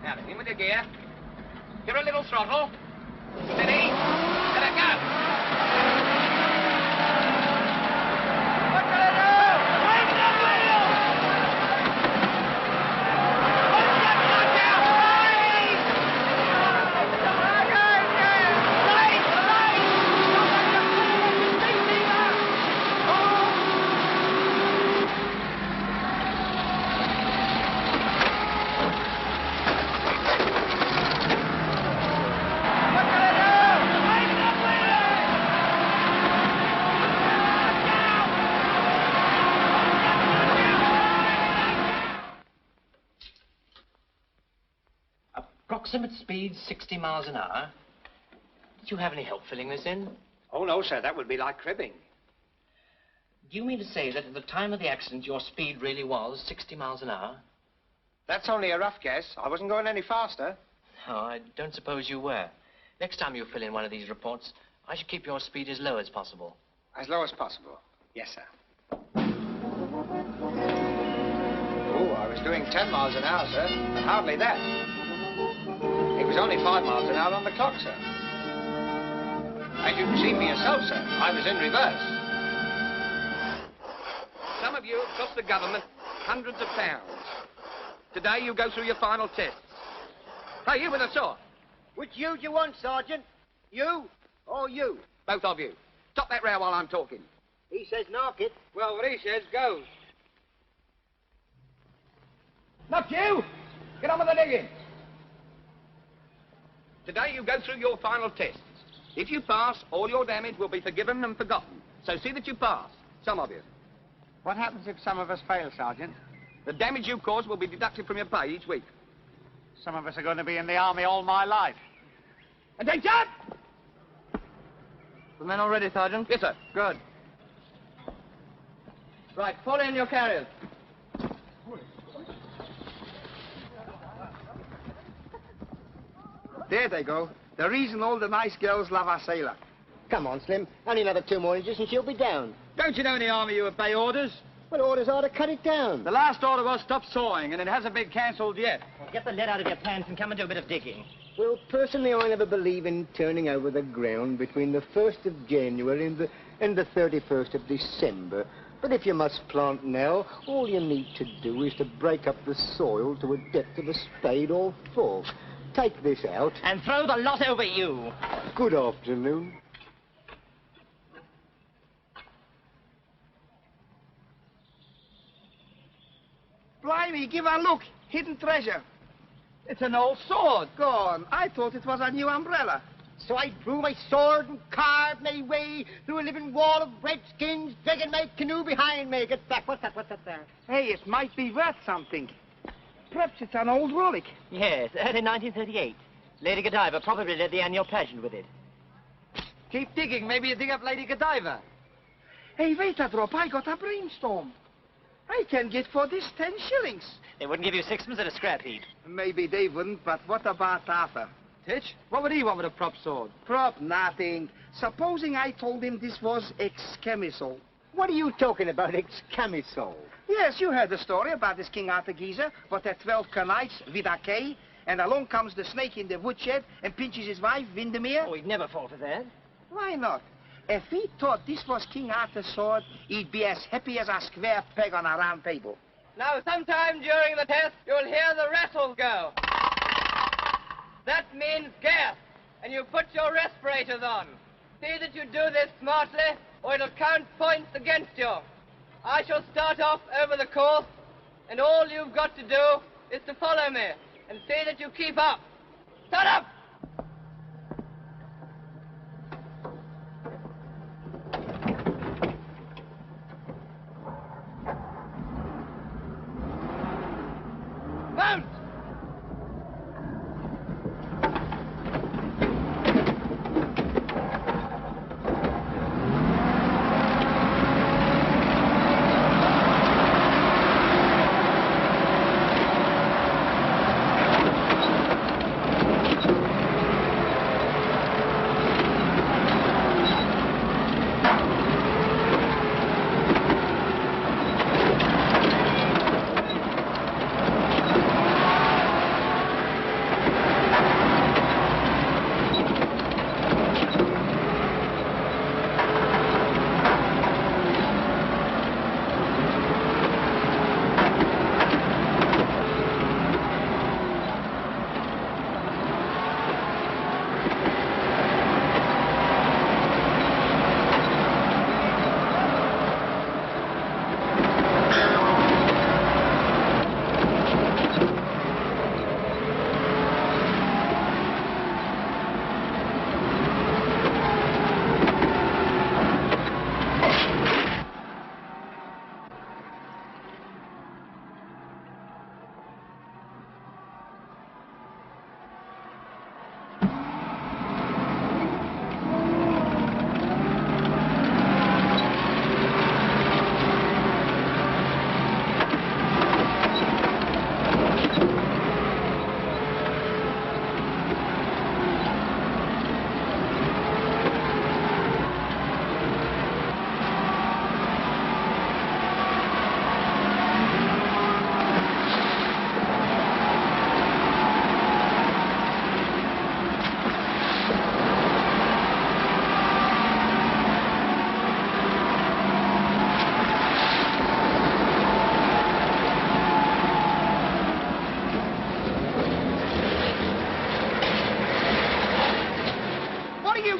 Now then, in with your gear. Give her a little throttle. Steady. Let her go. What can I do? Wait the wheel! Put your clutch out! Please! Approximate speed 60 miles an hour. Did you have any help filling this in? Oh, no, sir. That would be like cribbing. Do you mean to say that at the time of the accident, your speed really was 60 miles an hour? That's only a rough guess. I wasn't going any faster. No, I don't suppose you were. Next time you fill in one of these reports, I should keep your speed as low as possible. As low as possible. Yes, sir. Oh, I was doing 10 miles an hour, sir. But hardly that. It was only 5 miles an hour on the clock, sir. As you can see for yourself, sir, I was in reverse. Some of you have cost the government hundreds of pounds. Today you go through your final tests. Hey, you with a saw. Which you do you want, Sergeant? You or you? Both of you. Stop that row while I'm talking. He says knock it. Well, what he says goes. Not you! Get on with the digging. Today you go through your final tests. If you pass, all your damage will be forgiven and forgotten. So see that you pass, some of you. What happens if some of us fail, Sergeant? The damage you cause will be deducted from your pay each week. Some of us are going to be in the army all my life. Attention! The men all ready, Sergeant? Yes, sir. Good. Right, fall in your carriers. There they go. The reason all the nice girls love our sailor. Come on, Slim. Only another 2 more inches and she'll be down. Don't you know in the army you obey orders? Well, orders are to cut it down. The last order was stop sawing, and it hasn't been cancelled yet. Well, get the lead out of your pants and come and do a bit of digging. Well, personally, I never believe in turning over the ground between the 1st of January and the 31st of December. But if you must plant now, all you need to do is to break up the soil to a depth of a spade or fork. Take this out. And throw the lot over you. Good afternoon. Blimey, give a look. Hidden treasure. It's an old sword. Gone. I thought it was a new umbrella. So I drew my sword and carved my way through a living wall of redskins, dragging my canoe behind me. Get back. What's that there? Hey, it might be worth something. Perhaps it's an old relic. Yes, early 1938. Lady Godiva probably led the annual pageant with it. Keep digging. Maybe you dig up Lady Godiva. Hey, wait a drop. I got a brainstorm. I can get for this 10 shillings. They wouldn't give you sixpence at a scrap heap. Maybe they wouldn't, but what about Arthur? Titch, what would he want with a prop sword? Prop nothing. Supposing I told him this was ex-camisole. What are you talking about, ex-camisole? Yes, you heard the story about this King Arthur geezer, but had 12 knights with a K, and along comes the snake in the woodshed and pinches his wife, Windermere. Oh, he'd never fall for that. Why not? If he thought this was King Arthur's sword, he'd be as happy as a square peg on a round table. Now, sometime during the test, you'll hear the rattles go. That means gas, and you put your respirators on. See that you do this smartly, or it'll count points against you. I shall start off over the course, and all you've got to do is to follow me, and see that you keep up. Shut up! Mount!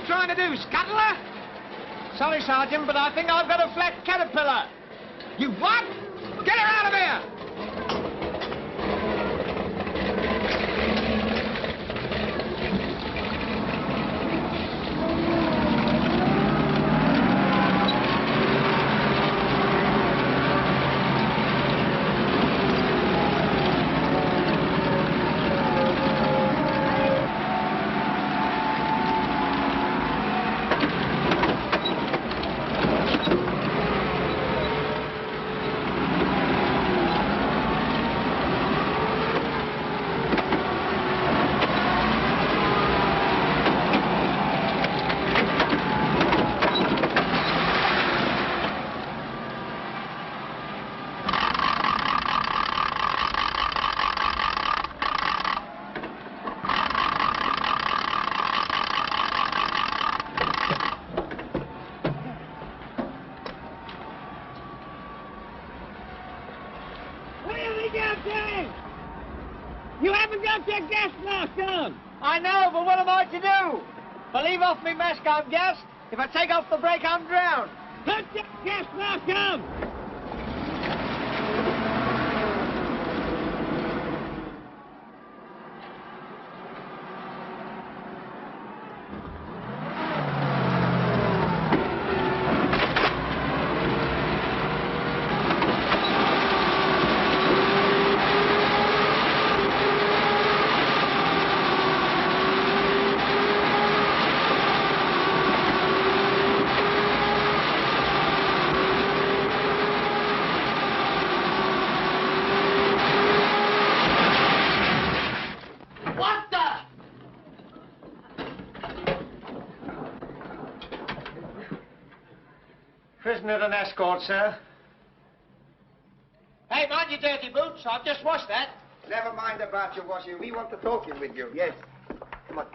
Trying to do, scuttler? Sorry, Sergeant, but I think I've got a flat caterpillar. You what? Get her out of here! You haven't got your gas mask on! I know, but what am I to do? If I leave off my mask, I'm gassed. If I take off the brake, I'm drowned. Put your gas mask on! Prisoner and escort, sir. Hey, mind your dirty boots. I've just washed that. Never mind about your washing. We want to talk with you. Yes. Come on.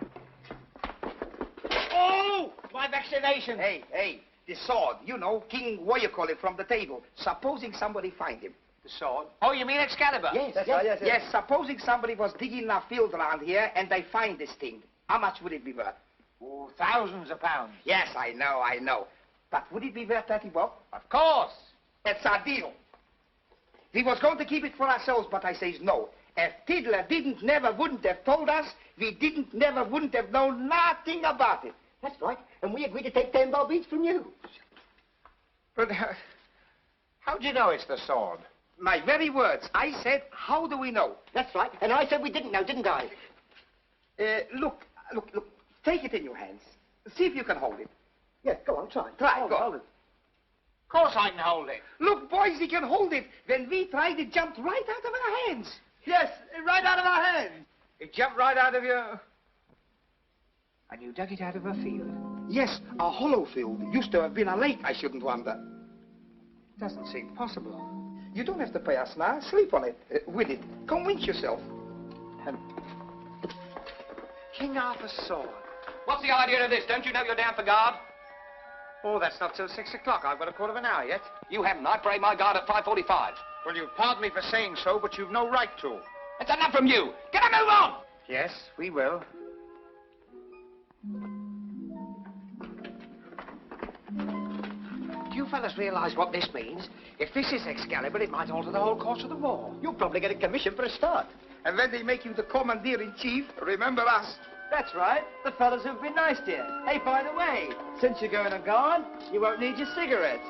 Oh, my vaccination. Hey, the sword. You know, King what you call it from the table. Supposing somebody find him. The sword? Oh, you mean Excalibur? Yes, That's yes, right, yes, yes. Supposing somebody was digging a field around here and they find this thing, how much would it be worth? Oh, thousands of pounds. Yes, I know. But would it be worth 30 bob? Of course. It's a deal. We was going to keep it for ourselves, but I says no. If Tiddler wouldn't have told us, we wouldn't have known nothing about it. That's right. And we agreed to take 10 bob each from you. But how do you know it's the sword? My very words. I said, how do we know? That's right. And I said we didn't know, didn't I? Look. Take it in your hands. See if you can hold it. Yes, go on, try. Try, go. Hold it. Of course I can hold it. Look, boys, he can hold it. When we tried, it jumped right out of our hands. Yes, right out of our hands. It jumped right out of your... And you dug it out of a field? Yes, a hollow field. Used to have been a lake, I shouldn't wonder. Doesn't seem possible. You don't have to pay us now. Sleep on it. With it. Convince yourself. King Arthur's sword. What's the idea of this? Don't you know you're down for guard? Oh, that's not till 6 o'clock. I've got a quarter of an hour yet. You haven't. I parade my guard at 5:45. Well, you pardon me for saying so, but you've no right to. It's enough from you. Get a move on! Yes, we will. Do you fellas realize what this means? If this is Excalibur, it might alter the whole course of the war. You'll probably get a commission for a start. And when they make you the commander-in-chief, remember us. That's right. The fellas who've been nice to you. Hey, by the way, since you're going on guard, you won't need your cigarettes.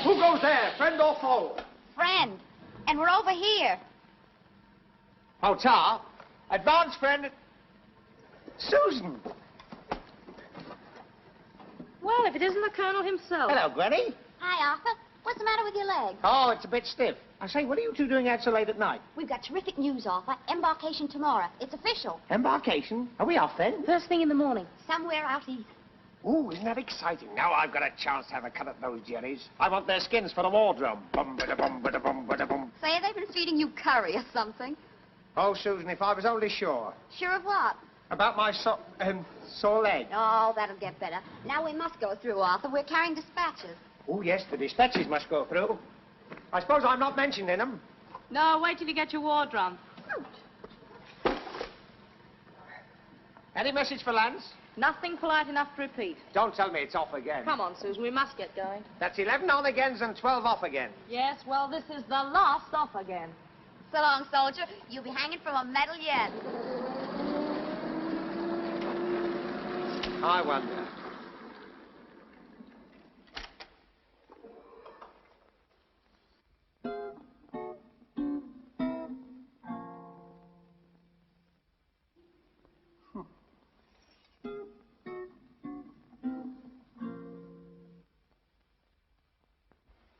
Who goes there, friend or foe? Friend. And we're over here. Oh, Tar. Advance, friend. Susan. Well, if it isn't the Colonel himself. Hello, Granny. Hi, Arthur. What's the matter with your leg? Oh, it's a bit stiff. I say, what are you two doing out so late at night? We've got terrific news, Arthur. Embarkation tomorrow. It's official. Embarkation? Are we off then? First thing in the morning. Somewhere out east. Ooh, isn't that exciting? Now I've got a chance to have a cut at those jellies. I want their skins for the wardrobe. Bum-ba-da-bum-ba-da-bum-ba-da-bum. Say, they've been feeding you curry or something. Oh, Susan, if I was only sure. Sure of what? About my sore leg. Oh, that'll get better. Now we must go through, Arthur. We're carrying dispatches. Oh, yes, the dispatches must go through. I suppose I'm not mentioning them. No, wait till you get your war drum. Any message for Lance? Nothing polite enough to repeat. Don't tell me it's off again. Come on, Susan, we must get going. That's 11 on agains and 12 off again. Yes, well, this is the last off again. So long, soldier. You'll be hanging from a medal yet. I wonder.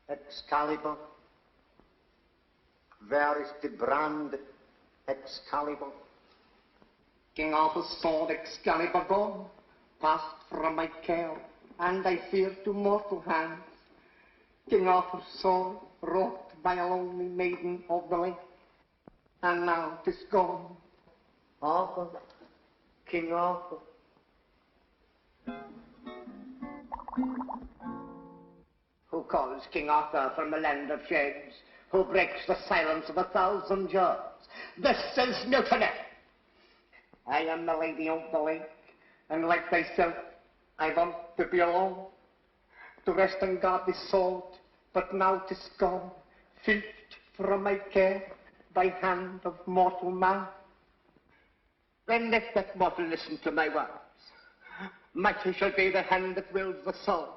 Excalibur. Where is the brand Excalibur? King Arthur's sword Excalibur gone, passed from my care, and I fear to mortal hands. King Arthur's sword, wrought by a lonely maiden of the lake, and now 'tis gone. Arthur, King Arthur. Who calls King Arthur from the land of shades? Who breaks the silence of 1,000 years? This is mutiny. I am the lady of the lake, and like thyself, I want to be alone, to rest and guard this sword, but now 'tis gone, filched from my care by hand of mortal man. Then let that mortal listen to my words. Mighty shall be the hand that wields the sword,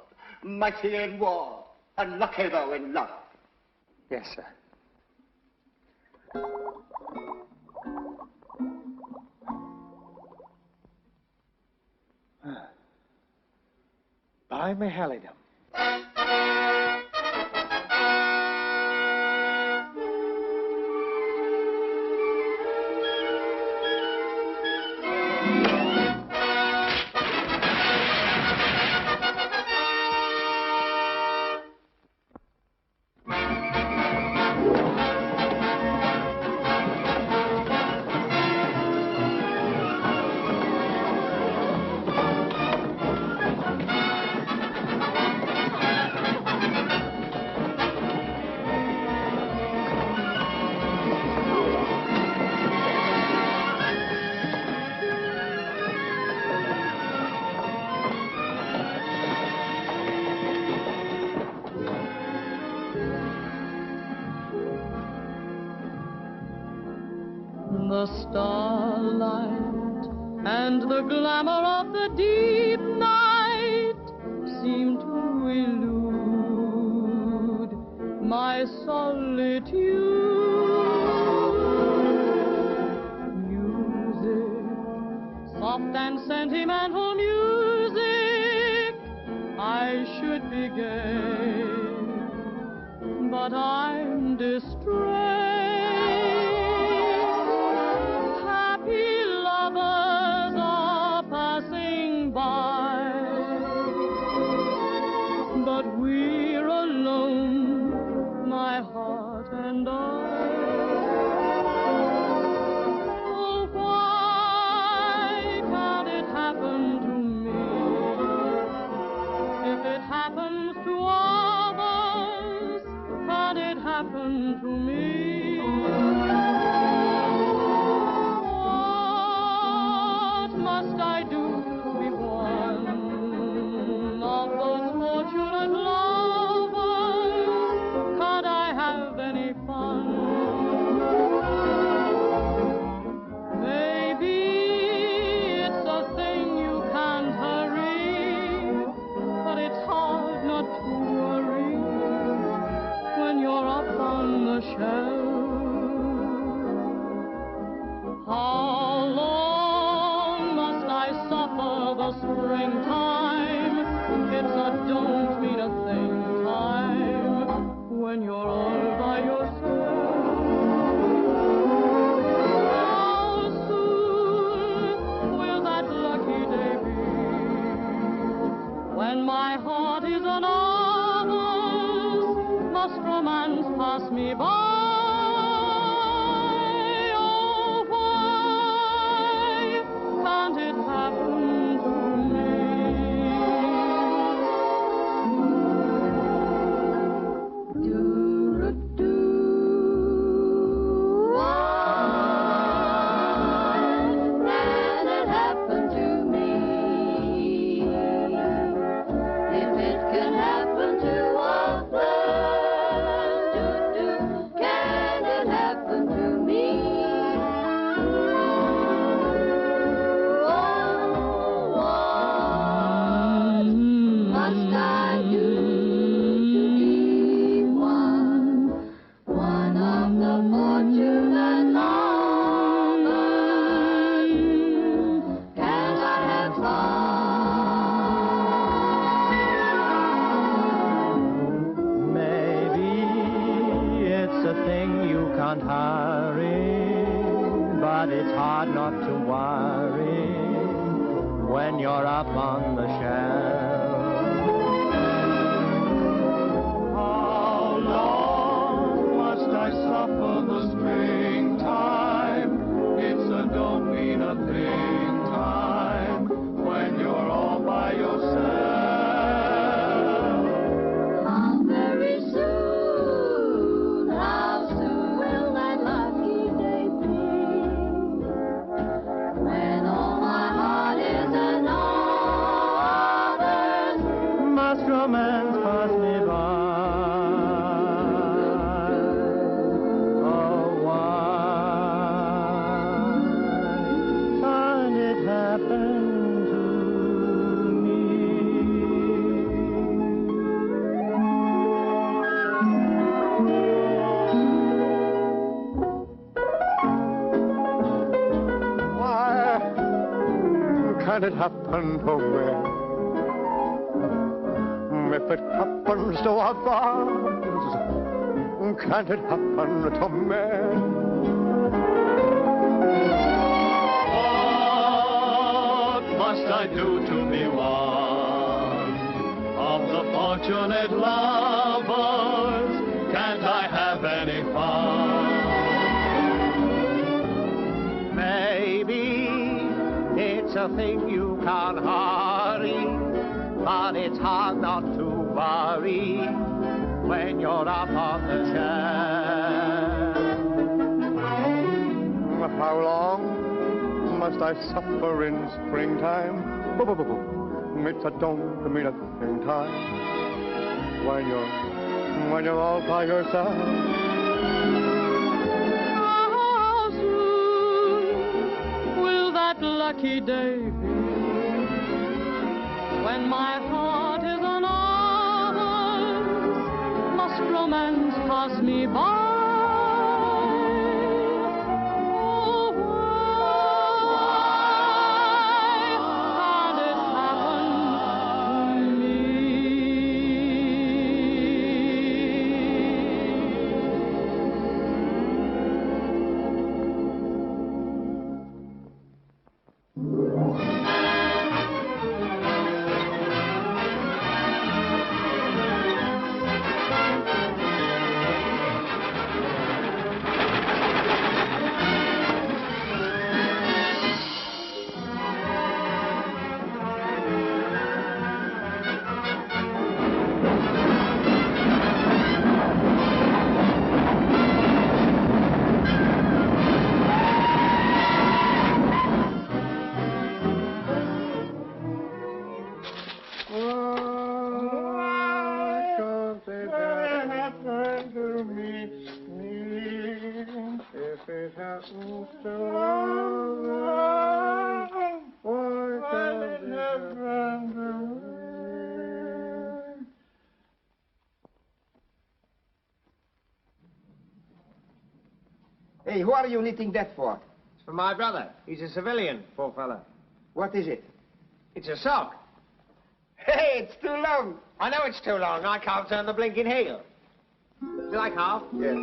mighty in war, unlucky though in love. Yes, sir. By my halidom. The starlight and the glamour of the deep night seem to elude my solitude. Music, soft and sentimental music, I should be gay, but I'm distressed. Lovers are passing by, but we're alone, my heart and I. Oh, why can't it happen to me? If it happens to others, can't it happen to me? Must I do to be one of those fortunate lovers? Can't I have any fun? Maybe it's a thing you can't hurry, but it's hard not to worry when you're up on the shelf. How long must I suffer the springtime? It's a don't mean a thing time when you're all by yourself. How soon will that lucky day be when my heart is another's? Must romance pass me by? Can't it happen to me? Do-do-do. Why can it happen to me? If it can happen to others, can it happen to me? Must I do to be one of the fortunate lovers? Can't I have fun? Maybe it's a thing you can't hurry, but it's hard not to worry when you're up on the shelf. How long must I suffer the springtime? It's a don't mean a thing time when you're all by yourself. How very soon, how soon will that lucky day be when all my heart is another's? Must romance pass me by? Oh, why can't it happen to me? can it happen to me? If it happens to others, can't it happen to me? What must I do to be one of the fortunate lovers? Can't I have any fun? Maybe it's a thing you can't hurry, but it's hard not to worry when you're up on the shelf. How long must I suffer in springtime? It's a don't mean a thing time when you're all by yourself. How soon will that lucky day be when my heart is another's? Must romance pass me by? Hey, who are you knitting that for? It's for my brother. He's a civilian, poor fella. What is it? It's a sock. Hey, it's too long. I know it's too long. I can't turn the blinking heel. Do you like half? Yes.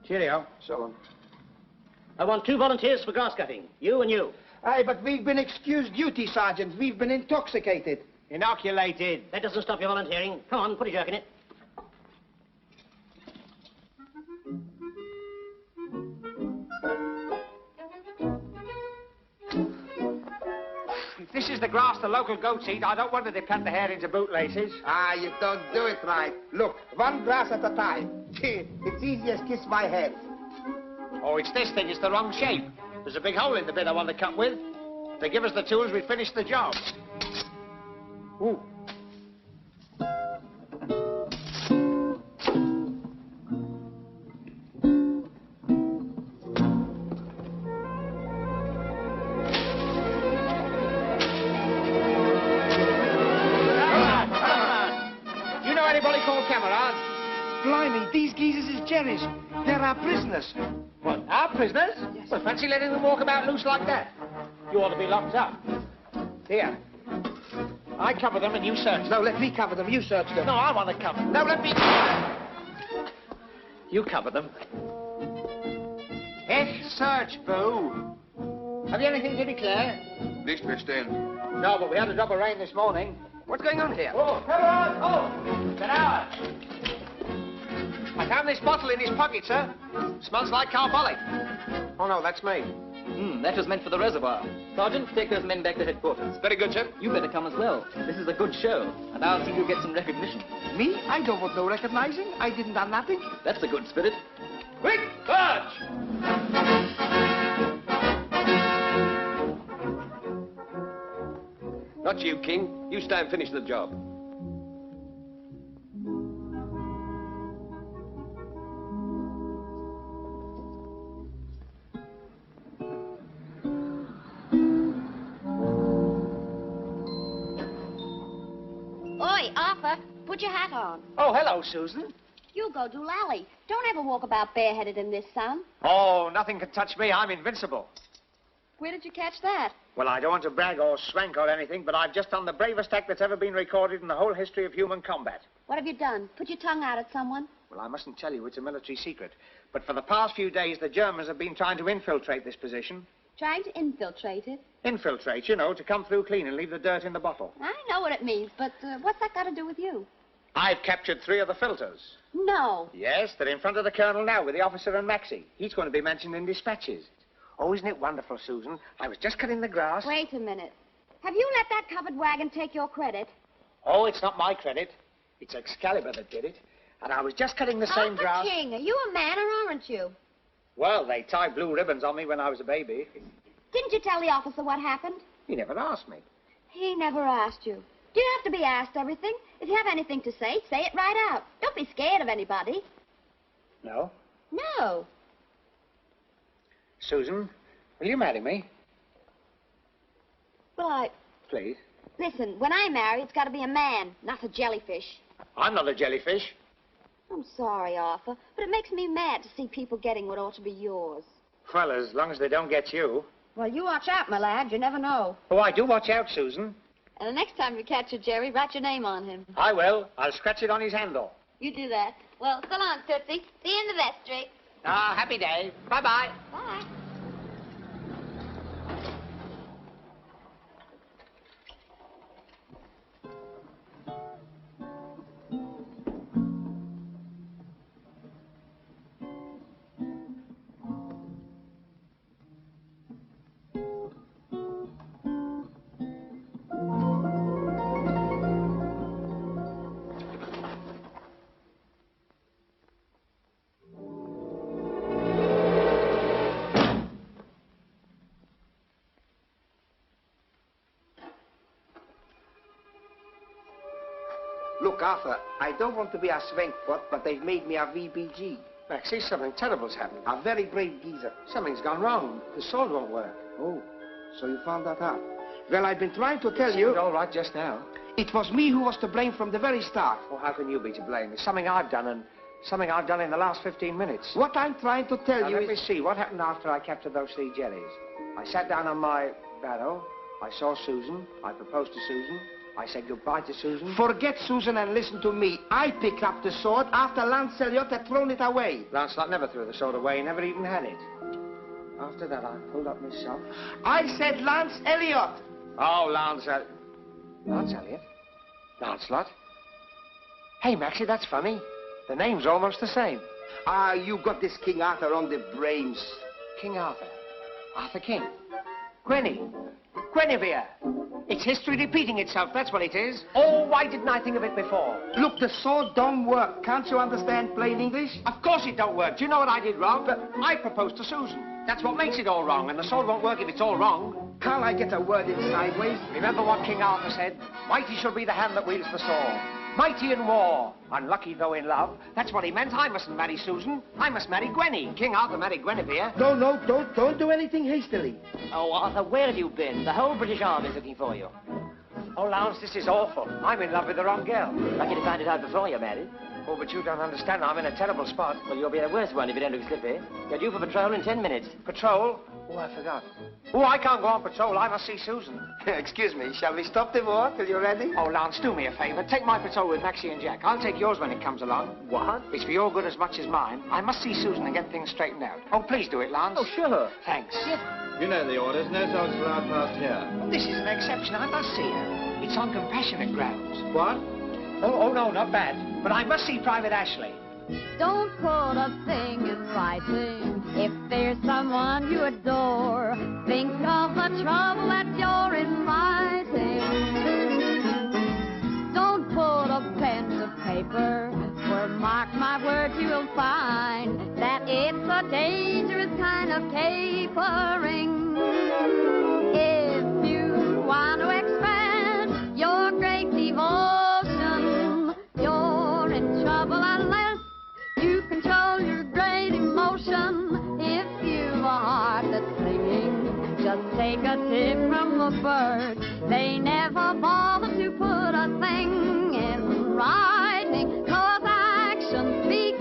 Cheerio. So long. I want 2 volunteers for grass cutting. You and you. Aye, but we've been excused duty, Sergeant. We've been intoxicated. Inoculated. That doesn't stop your volunteering. Come on, put a jerk in it. If this is the grass the local goats eat, I don't wonder they cut the hair into bootlaces. Ah, you don't do it right. Look, one grass at a time. It's easy as kiss my head. Oh, it's this thing. It's the wrong shape. There's a big hole in the bit I want to cut with. If they give us the tools, we finish the job. Ooh. You know anybody called Cameron? Blimey, these geezers is Jerry's. They're our prisoners. What, our prisoners? Yes. Well, fancy letting them walk about loose like that. You ought to be locked up. Here. I cover them and you search them. No, let me cover them. You search them. No, I want to cover them. No, let me... You cover them. Search, Boo. Have you anything to declare? Nicht verstehen. No, but we had a drop of rain this morning. What's going on here? Oh, come on! Oh, get out! I found this bottle in his pocket, sir. Smells like carbolic. Oh, no, that's me. That was meant for the reservoir. Sergeant, take those men back to headquarters. Very good, sir. You better come as well. This is a good show, and I'll see you get some recognition. Me? I don't want no recognizing. I didn't do nothing. That's a good spirit. Quick, Sarge! Not you, King. You stay and finish the job. Oi, Arthur, put your hat on. Oh, hello, Susan. You'll go doolally. Don't ever walk about bareheaded in this sun. Oh, nothing can touch me. I'm invincible. Where did you catch that? Well, I don't want to brag or swank or anything, but I've just done the bravest act that's ever been recorded in the whole history of human combat. What have you done? Put your tongue out at someone? Well, I mustn't tell you. It's a military secret. But for the past few days, the Germans have been trying to infiltrate this position. Trying to infiltrate it? Infiltrate, you know, to come through clean and leave the dirt in the bottle. I know what it means, but what's that got to do with you? I've captured 3 of the filters. No. Yes, they're in front of the colonel now with the officer and Maxie. He's going to be mentioned in dispatches. Oh, isn't it wonderful, Susan? I was just cutting the grass. Wait a minute. Have you let that covered wagon take your credit? Oh, it's not my credit. It's Excalibur that did it. And I was just cutting the same grass. King, are you a man or aren't you? Well, they tied blue ribbons on me when I was a baby. Didn't you tell the officer what happened? He never asked me. He never asked you. Do you have to be asked everything? If you have anything to say it right out. Don't be scared of anybody. No? No. Susan, will you marry me? Well, Please. Listen, when I marry, it's got to be a man, not a jellyfish. I'm not a jellyfish. I'm sorry, Arthur, but it makes me mad to see people getting what ought to be yours. Well, as long as they don't get you. Well, you watch out, my lad. You never know. Oh, I do watch out, Susan. And the next time you catch a Jerry, write your name on him. I will. I'll scratch it on his handle. You do that. Well, so long, Tootsie. See you in the vestry. Ah, happy day. Bye-bye. Bye. Look, Arthur, I don't want to be a swankpot, but they've made me a VBG. Maxie, something terrible's happened. A very brave geezer. Something's gone wrong. The sword won't work. Oh, so you found that out. Well, I've been trying to tell you... all right just now. It was me who was to blame from the very start. Well, how can you be to blame? It's something I've done, and something I've done in the last 15 minutes. What I'm trying to tell you Let is... me see. What happened after I captured those 3 jellies? I sat down on my barrow. I saw Susan. I proposed to Susan. I said goodbye to Susan. Forget Susan and listen to me. I picked up the sword after Lancelot had thrown it away. Lancelot never threw the sword away. He never even had it. After that, I pulled up myself. I said Lance Elliot. Oh, Lance Elliot? Lancelot? Hey, Maxie, that's funny. The name's almost the same. Ah, you got this King Arthur on the brains. King Arthur. Arthur King. Gwenny. Guinevere. It's history repeating itself, that's what it is. Oh, why didn't I think of it before? Look, the sword don't work. Can't you understand plain English? Of course it don't work. Do you know what I did wrong? I proposed to Susan. That's what makes it all wrong, and the sword won't work if it's all wrong. Can't I get a word in sideways? Remember what King Arthur said? Mighty shall be the hand that wields the sword. Mighty in war, unlucky though in love. That's what he meant. I mustn't marry Susan. I must marry Gwenny. King Arthur married Guinevere. No, don't do anything hastily. Oh, Arthur, where have you been? The whole British Army's looking for you. Oh, Lance, this is awful. I'm in love with the wrong girl. Lucky to find it out before you're married. Oh, but you don't understand. I'm in a terrible spot. Well, you'll be the worst one if you don't look slippy. You're due for patrol in 10 minutes. Patrol? Oh, I forgot. Oh, I can't go on patrol. I must see Susan. Excuse me, shall we stop the war till you're ready? Oh, Lance, do me a favor. Take my patrol with Maxie and Jack. I'll take yours when it comes along. What? It's for your good as much as mine. I must see Susan and get things straightened out. Oh, please do it, Lance. Oh, sure. Thanks. You know the orders. No dogs allowed past here. Well, this is an exception. I must see her. It's on compassionate grounds. What? Oh, no, not bad. But I must see Private Ashley. Don't put a thing in writing if there's someone you adore. Think of the trouble that you're inviting. Don't put a pen to paper, for mark my words, you'll find that it's a dangerous kind of capering. If you want to expand your great devotion, you're in trouble unless you control your great emotion. If you've a heart that's singing, just take a tip from the birds. They never bother to put a thing in writing, 'cause action speaks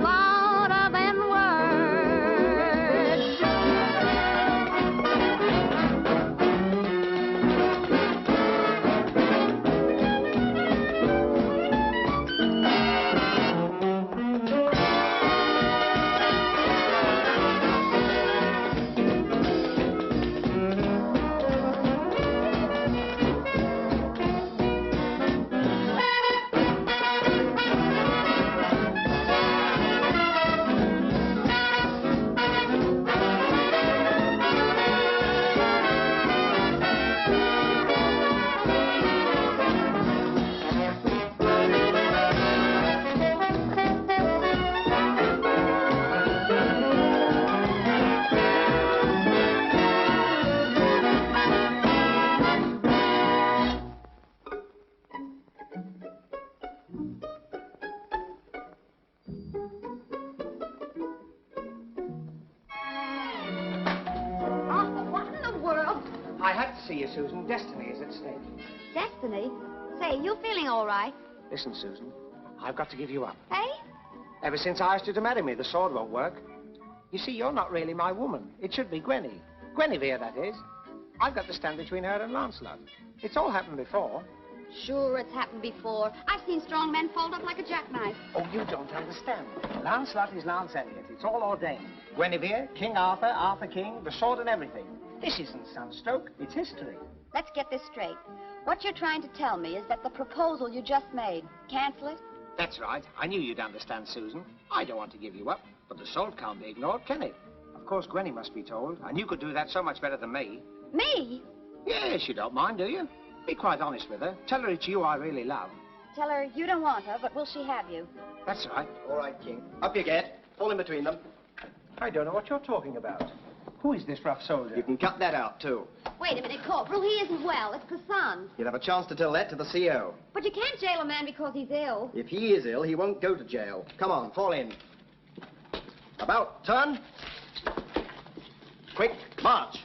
see you, Susan. Destiny is at stake. Destiny? Say, you feeling all right? Listen, Susan, I've got to give you up. Hey? Ever since I asked you to marry me, the sword won't work. You see, you're not really my woman. It should be Gwenny. Guinevere, that is. I've got to stand between her and Lancelot. It's all happened before. Sure, it's happened before. I've seen strong men fold up like a jackknife. Oh, you don't understand. Lancelot is Lance Eliot. It's all ordained. Guinevere, King Arthur, Arthur King, the sword and everything. This isn't sunstroke, it's history. Let's get this straight. What you're trying to tell me is that the proposal you just made, cancel it? That's right. I knew you'd understand, Susan. I don't want to give you up, but the sword can't be ignored, can it? Of course, Gwenny must be told, and you could do that so much better than me. Me? Yes, you don't mind, do you? Be quite honest with her. Tell her it's you I really love. Tell her you don't want her, but will she have you? That's right. All right, King. Up you get. Fall in between them. I don't know what you're talking about. Who is this rough soldier? You can cut that out, too. Wait a minute, Corporal. He isn't well. It's the sun. You'll have a chance to tell that to the CO. But you can't jail a man because he's ill. If he is ill, he won't go to jail. Come on, fall in. About, turn. Quick, march.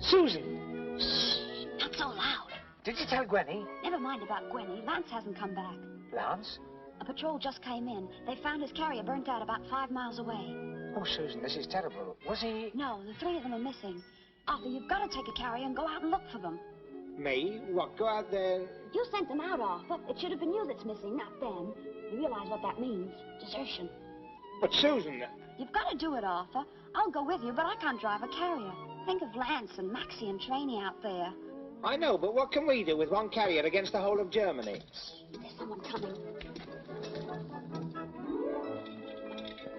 Susan! Shh, not so loud. Did you tell Gwenny? Never mind about Gwenny. Lance hasn't come back. Lance? A patrol just came in. They found his carrier burnt out about 5 miles away. Oh, Susan, this is terrible. Was he... No, the 3 of them are missing. Arthur, you've got to take a carrier and go out and look for them. Me? What, go out there? You sent them out, Arthur. It should have been you that's missing, not them. You realize what that means? Desertion. But, Susan... You've got to do it, Arthur. I'll go with you, but I can't drive a carrier. Think of Lance and Maxie and Trainee out there. I know, but what can we do with one carrier against the whole of Germany? There's someone coming.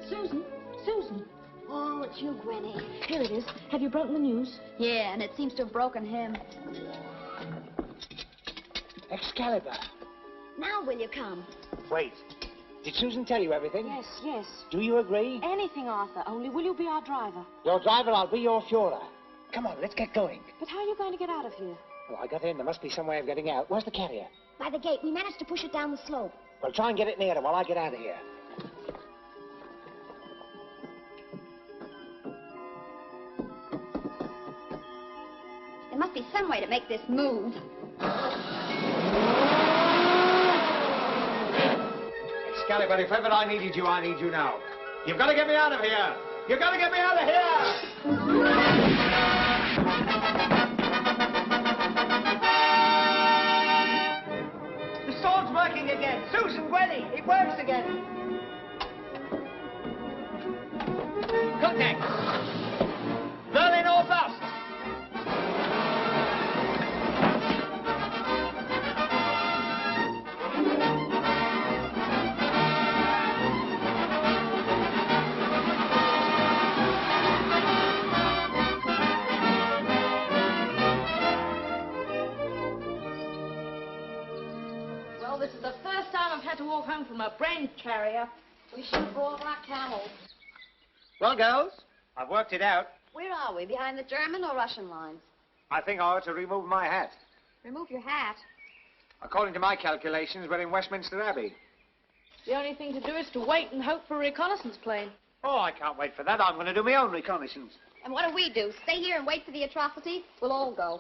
Susan? Susan? Oh, it's you, Gwenny. Here it is. Have you broken the news? Yeah, and it seems to have broken him. Excalibur. Now will you come? Wait. Did Susan tell you everything? Yes, yes. Do you agree? Anything, Arthur. Only will you be our driver? Your driver, I'll be your Führer. Come on, let's get going. But how are you going to get out of here? Oh, I got in. There must be some way of getting out. Where's the carrier? By the gate. We managed to push it down the slope. Well, try and get it nearer while I get out of here. There must be some way to make this move. Excalibur, if ever I needed you, I need you now. You've got to get me out of here. You've got to get me out of here. The sword's working again. Susan, Gwenny, it works again. Contact! Berlin or bust! Well, this is the first time I've had to walk home from a brain carrier. We should go over our camels. Well, girls, I've worked it out. Where are we? Behind the German or Russian lines? I think I ought to remove my hat. Remove your hat. According to my calculations, we're in Westminster Abbey. The only thing to do is to wait and hope for a reconnaissance plane. Oh, I can't wait for that. I'm going to do my own reconnaissance. And what do we do? Stay here and wait for the atrocity? We'll all go.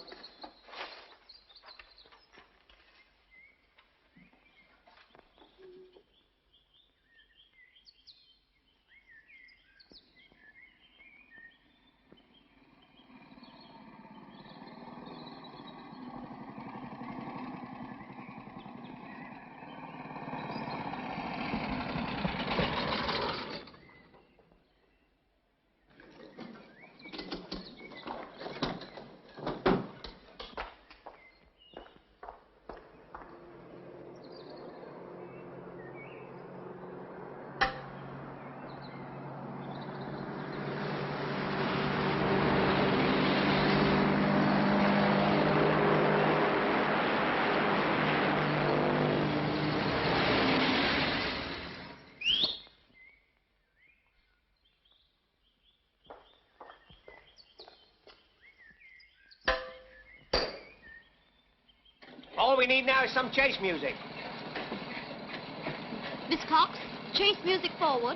All we need now is some chase music. Miss Cox, chase music forward.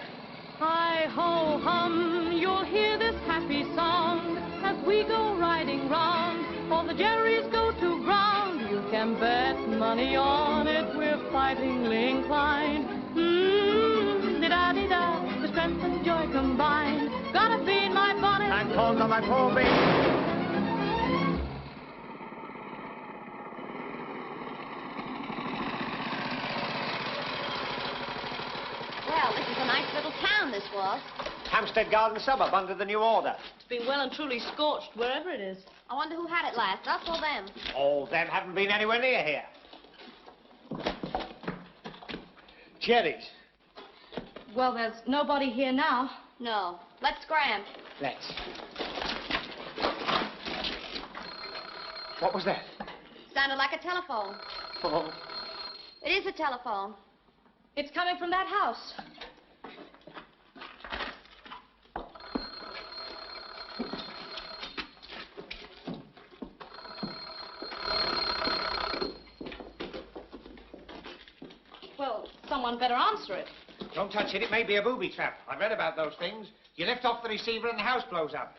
Hi-ho-hum, you'll hear this happy song as we go riding round. For the Jerry's go to ground, you can bet money on it, we're fightingly inclined. Di-da-di-da, the strength and joy combined. Gotta feed my bonnet And hold on my poor baby. Well, this is a nice little town, this was. Hampstead Garden suburb under the new order. It's been well and truly scorched wherever it is. I wonder who had it last, us or them? Oh, them haven't been anywhere near here. Cherries. Well, there's nobody here now. No. Let's scram. Let's. What was that? Sounded like a telephone. Oh. It is a telephone. It's coming from that house. Well, someone better answer it. Don't touch it. It may be a booby trap. I've read about those things. You lift off the receiver and the house blows up.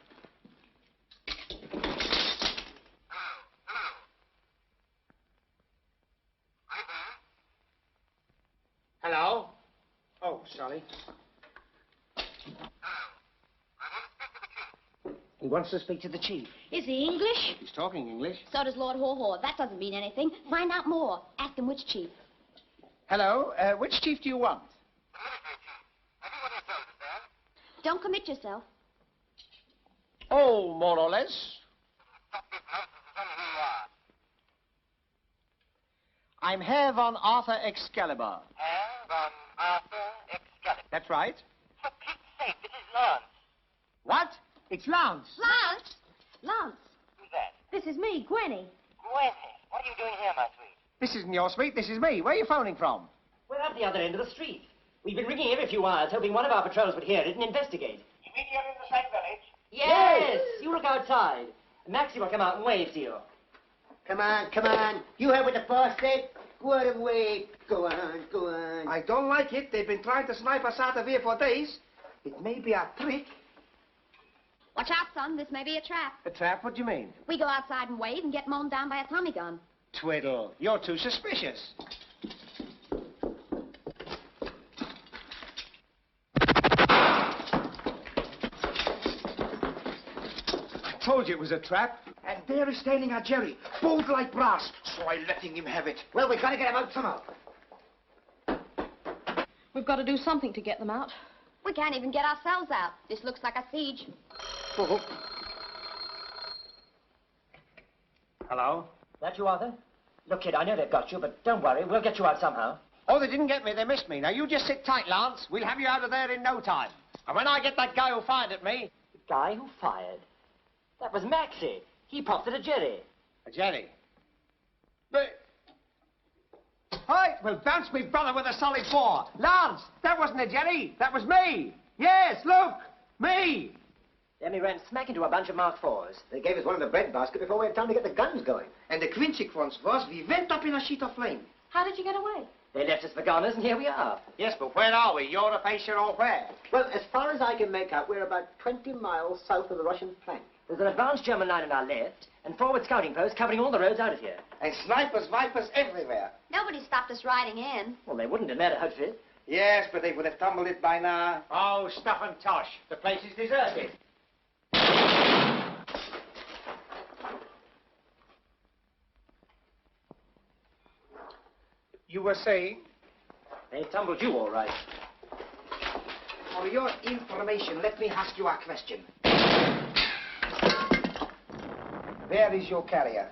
Hello? Oh, sorry. He wants to speak to the chief. Is he English? He's talking English. So does Lord Haw-Haw. That doesn't mean anything. Find out more. Ask him which chief. Hello, which chief do you want? Don't commit yourself. Oh, more or less. I'm Herr von Arthur Excalibur. Herr von Arthur Excalibur. That's right. For Pete's sake, this is Lance. What? It's Lance. Lance? Lance. Who's that? This is me, Gwenny. Gwenny. What are you doing here, my sweet? This isn't your suite, this is me. Where are you phoning from? We're at the other end of the street. We've been ringing every few hours, hoping one of our patrols would hear it and investigate. You mean you're in the same village? Yes! You look outside. Maxie will come out and wave to you. Come on, come on. You heard what the boss said? Go out and wait. Go on, go on. I don't like it. They've been trying to snipe us out of here for days. It may be a trick. Watch out, son. This may be a trap. A trap? What do you mean? We go outside and wave and get mown down by a Tommy gun. Twiddle, you're too suspicious. I told you it was a trap. And there is standing our Jerry, bold like brass. So I letting him have it. Well, we've got to get him out somehow. We've got to do something to get them out. We can't even get ourselves out. This looks like a siege. Oh. Hello? That you, Arthur? Look, kid, I know they've got you, but don't worry. We'll get you out somehow. Oh, they didn't get me. They missed me. Now, you just sit tight, Lance. We'll have you out of there in no time. And when I get that guy who fired at me... The guy who fired? That was Maxie. He popped it at Jerry. A Jerry? But... Hi, well, bounce me brother with a solid bore. Lance, that wasn't a Jerry. That was me. Yes, look, me. Then we ran smack into a bunch of Mark IVs. They gave us one in the breadbasket before we had time to get the guns going. And the consequence was we went up in a sheet of flame. How did you get away? They left us for goners, and here we are. Yes, but where are we? Europe, Asia, or where? Well, as far as I can make out, we're about 20 miles south of the Russian flank. There's an advanced German line on our left, and forward scouting posts covering all the roads out of here. And snipers, vipers everywhere. Nobody stopped us riding in. Well, they wouldn't in their outfit. Yes, but they would have tumbled it by now. Oh, stuff and tosh. The place is deserted. You were saying? They tumbled you all right. For your information, let me ask you a question. Where is your carrier?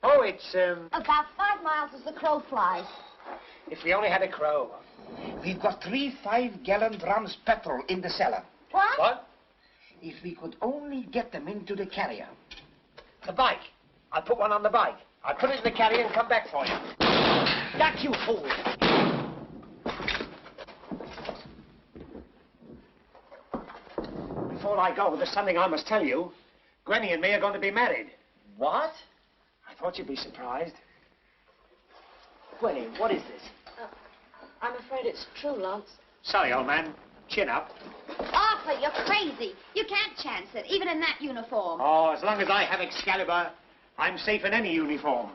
Oh, it's, About 5 miles as the crow flies. If we only had a crow. We've got 3 5-gallon drums petrol in the cellar. What? What? If we could only get them into the carrier. The bike. I'll put one on the bike. I'll put it in the carrier and come back for you. That you fool! Before I go, there's something I must tell you. Gwenny and me are going to be married. What? I thought you'd be surprised. Gwenny, what is this? I'm afraid it's true, Lance. Sorry, old man. Chin up. Arthur, you're crazy. You can't chance it, even in that uniform. Oh, as long as I have Excalibur, I'm safe in any uniform.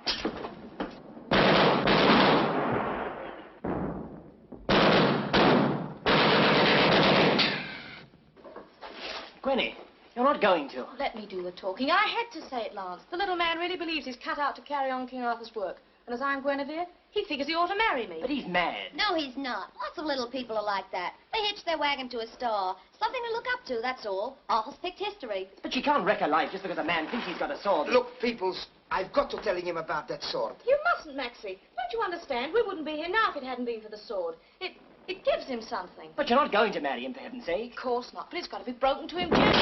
Gwenny, you're not going to. Let me do the talking. I had to say it, Lance. The little man really believes he's cut out to carry on King Arthur's work. And as I'm Guinevere, he figures he ought to marry me. But he's mad. No, he's not. Lots of little people are like that. They hitch their wagon to a star. Something to look up to, that's all. Arthur's picked history. But she can't wreck her life just because a man thinks he's got a sword. Look, Peoples, I've got to tell him about that sword. You mustn't, Maxie. Don't you understand? We wouldn't be here now if it hadn't been for the sword. It gives him something. But you're not going to marry him, for heaven's sake. Of course not, but it's got to be broken to him gently.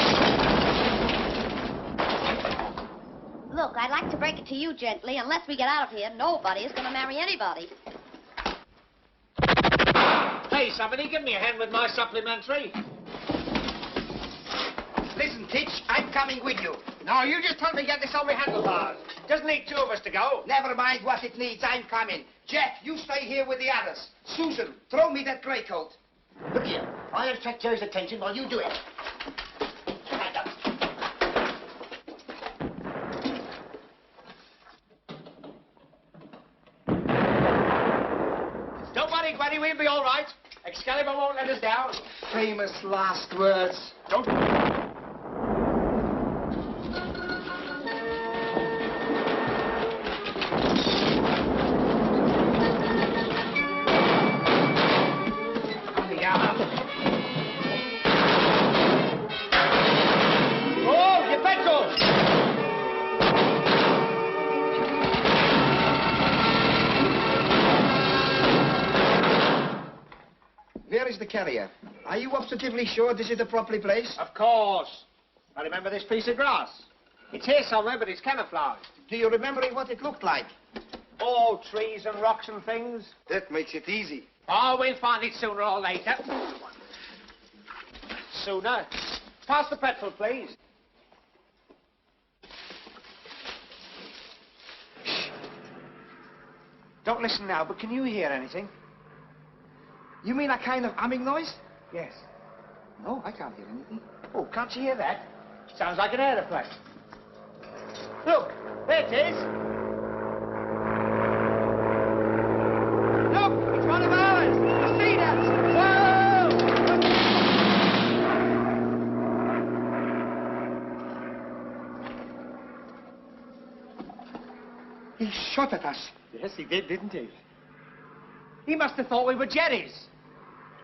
Look, I'd like to break it to you gently. Unless we get out of here, nobody is going to marry anybody. Hey, somebody, give me a hand with my supplementary. Listen, Titch, I'm coming with you. No, you just help me get this on my handlebars. Doesn't need two of us to go. Never mind what it needs, I'm coming. Jack, you stay here with the others. Susan, throw me that grey coat. Look here. I'll attract Joe's attention while you do it. Stand up. Don't worry, Gwenny, we'll be all right. Excalibur won't let us down. Famous last words. Don't... Where is the carrier? Are you positively sure this is the proper place? Of course. I remember this piece of grass. It's here somewhere, but it's camouflaged. Do you remember what it looked like? All trees and rocks and things. That makes it easy. Oh, we'll find it sooner or later. Sooner. Pass the petrol, please. Shh. Don't listen now, but can you hear anything? You mean a kind of humming noise? Yes. No, I can't hear anything. Oh, can't you hear that? Sounds like an aeroplane. Look, there it is. Look, it's one of ours. The Cedars. Whoa! He shot at us. Yes, he did, didn't he? He must have thought we were jetties.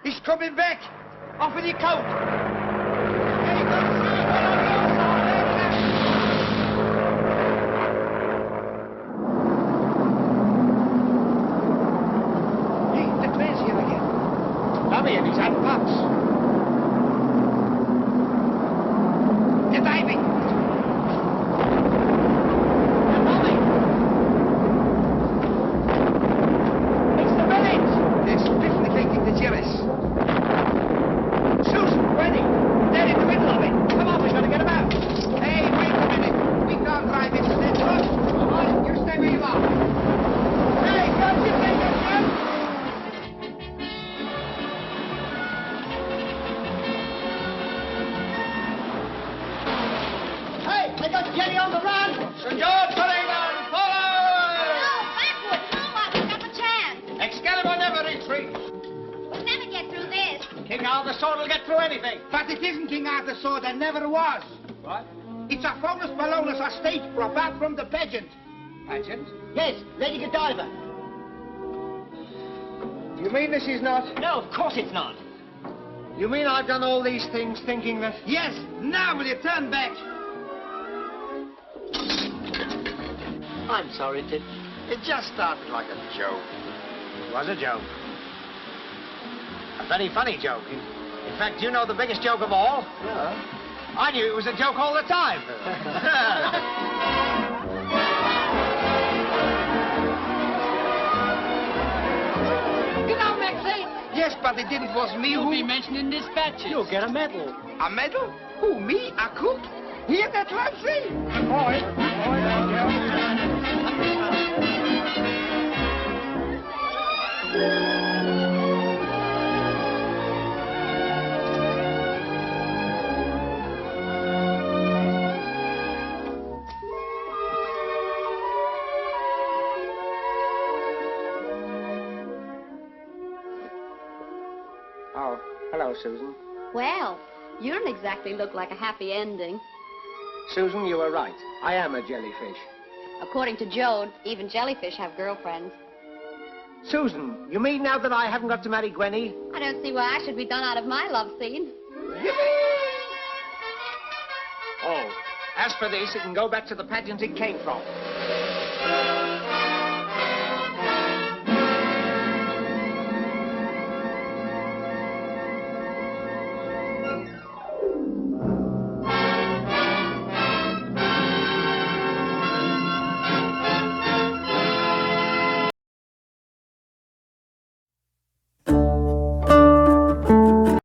He's coming back. Off with your coat. The train's here again. Lummy and he's had pups. They're diving. They're bombing. It's the village. They're sophisticating the terrace. Susan, Gwenny, they're in the middle of it. Come on, we've got to get them out. Hey, wait a minute. We can't drive into that truck. Come on, you stay where you are. Hey, don't you take that gun? Hey, they got Jenny on the run. Senor Torino, forward! No, backward. No, we've got the chance. Excalibur never retreats. We'll never get through this. King Arthur's sword will get through anything. But it isn't King Arthur's sword. There never was. What? It's a Faunus Ballonus, a stage prop out from the pageant. Pageant? Yes, Lady Godiva. You mean this is not? No, of course it's not. You mean I've done all these things thinking that... Yes, now will you turn back? I'm sorry, Tit. It just started like a joke. It was a joke. A very funny joke. In fact, you know the biggest joke of all? Yeah. I knew it was a joke all the time. You know, Maxie, Yes, but it didn't was me You'll who... be mentioned in dispatches. You'll get a medal. A medal? Who, me? A cook? Hear that, Lancy? Oh, hello, Susan. Well, you don't exactly look like a happy ending. Susan, you were right. I am a jellyfish. According to Joe, even jellyfish have girlfriends. Susan, you mean now that I haven't got to marry Gwenny? I don't see why I should be done out of my love scene. Oh, as for this, it can go back to the pageant it came from.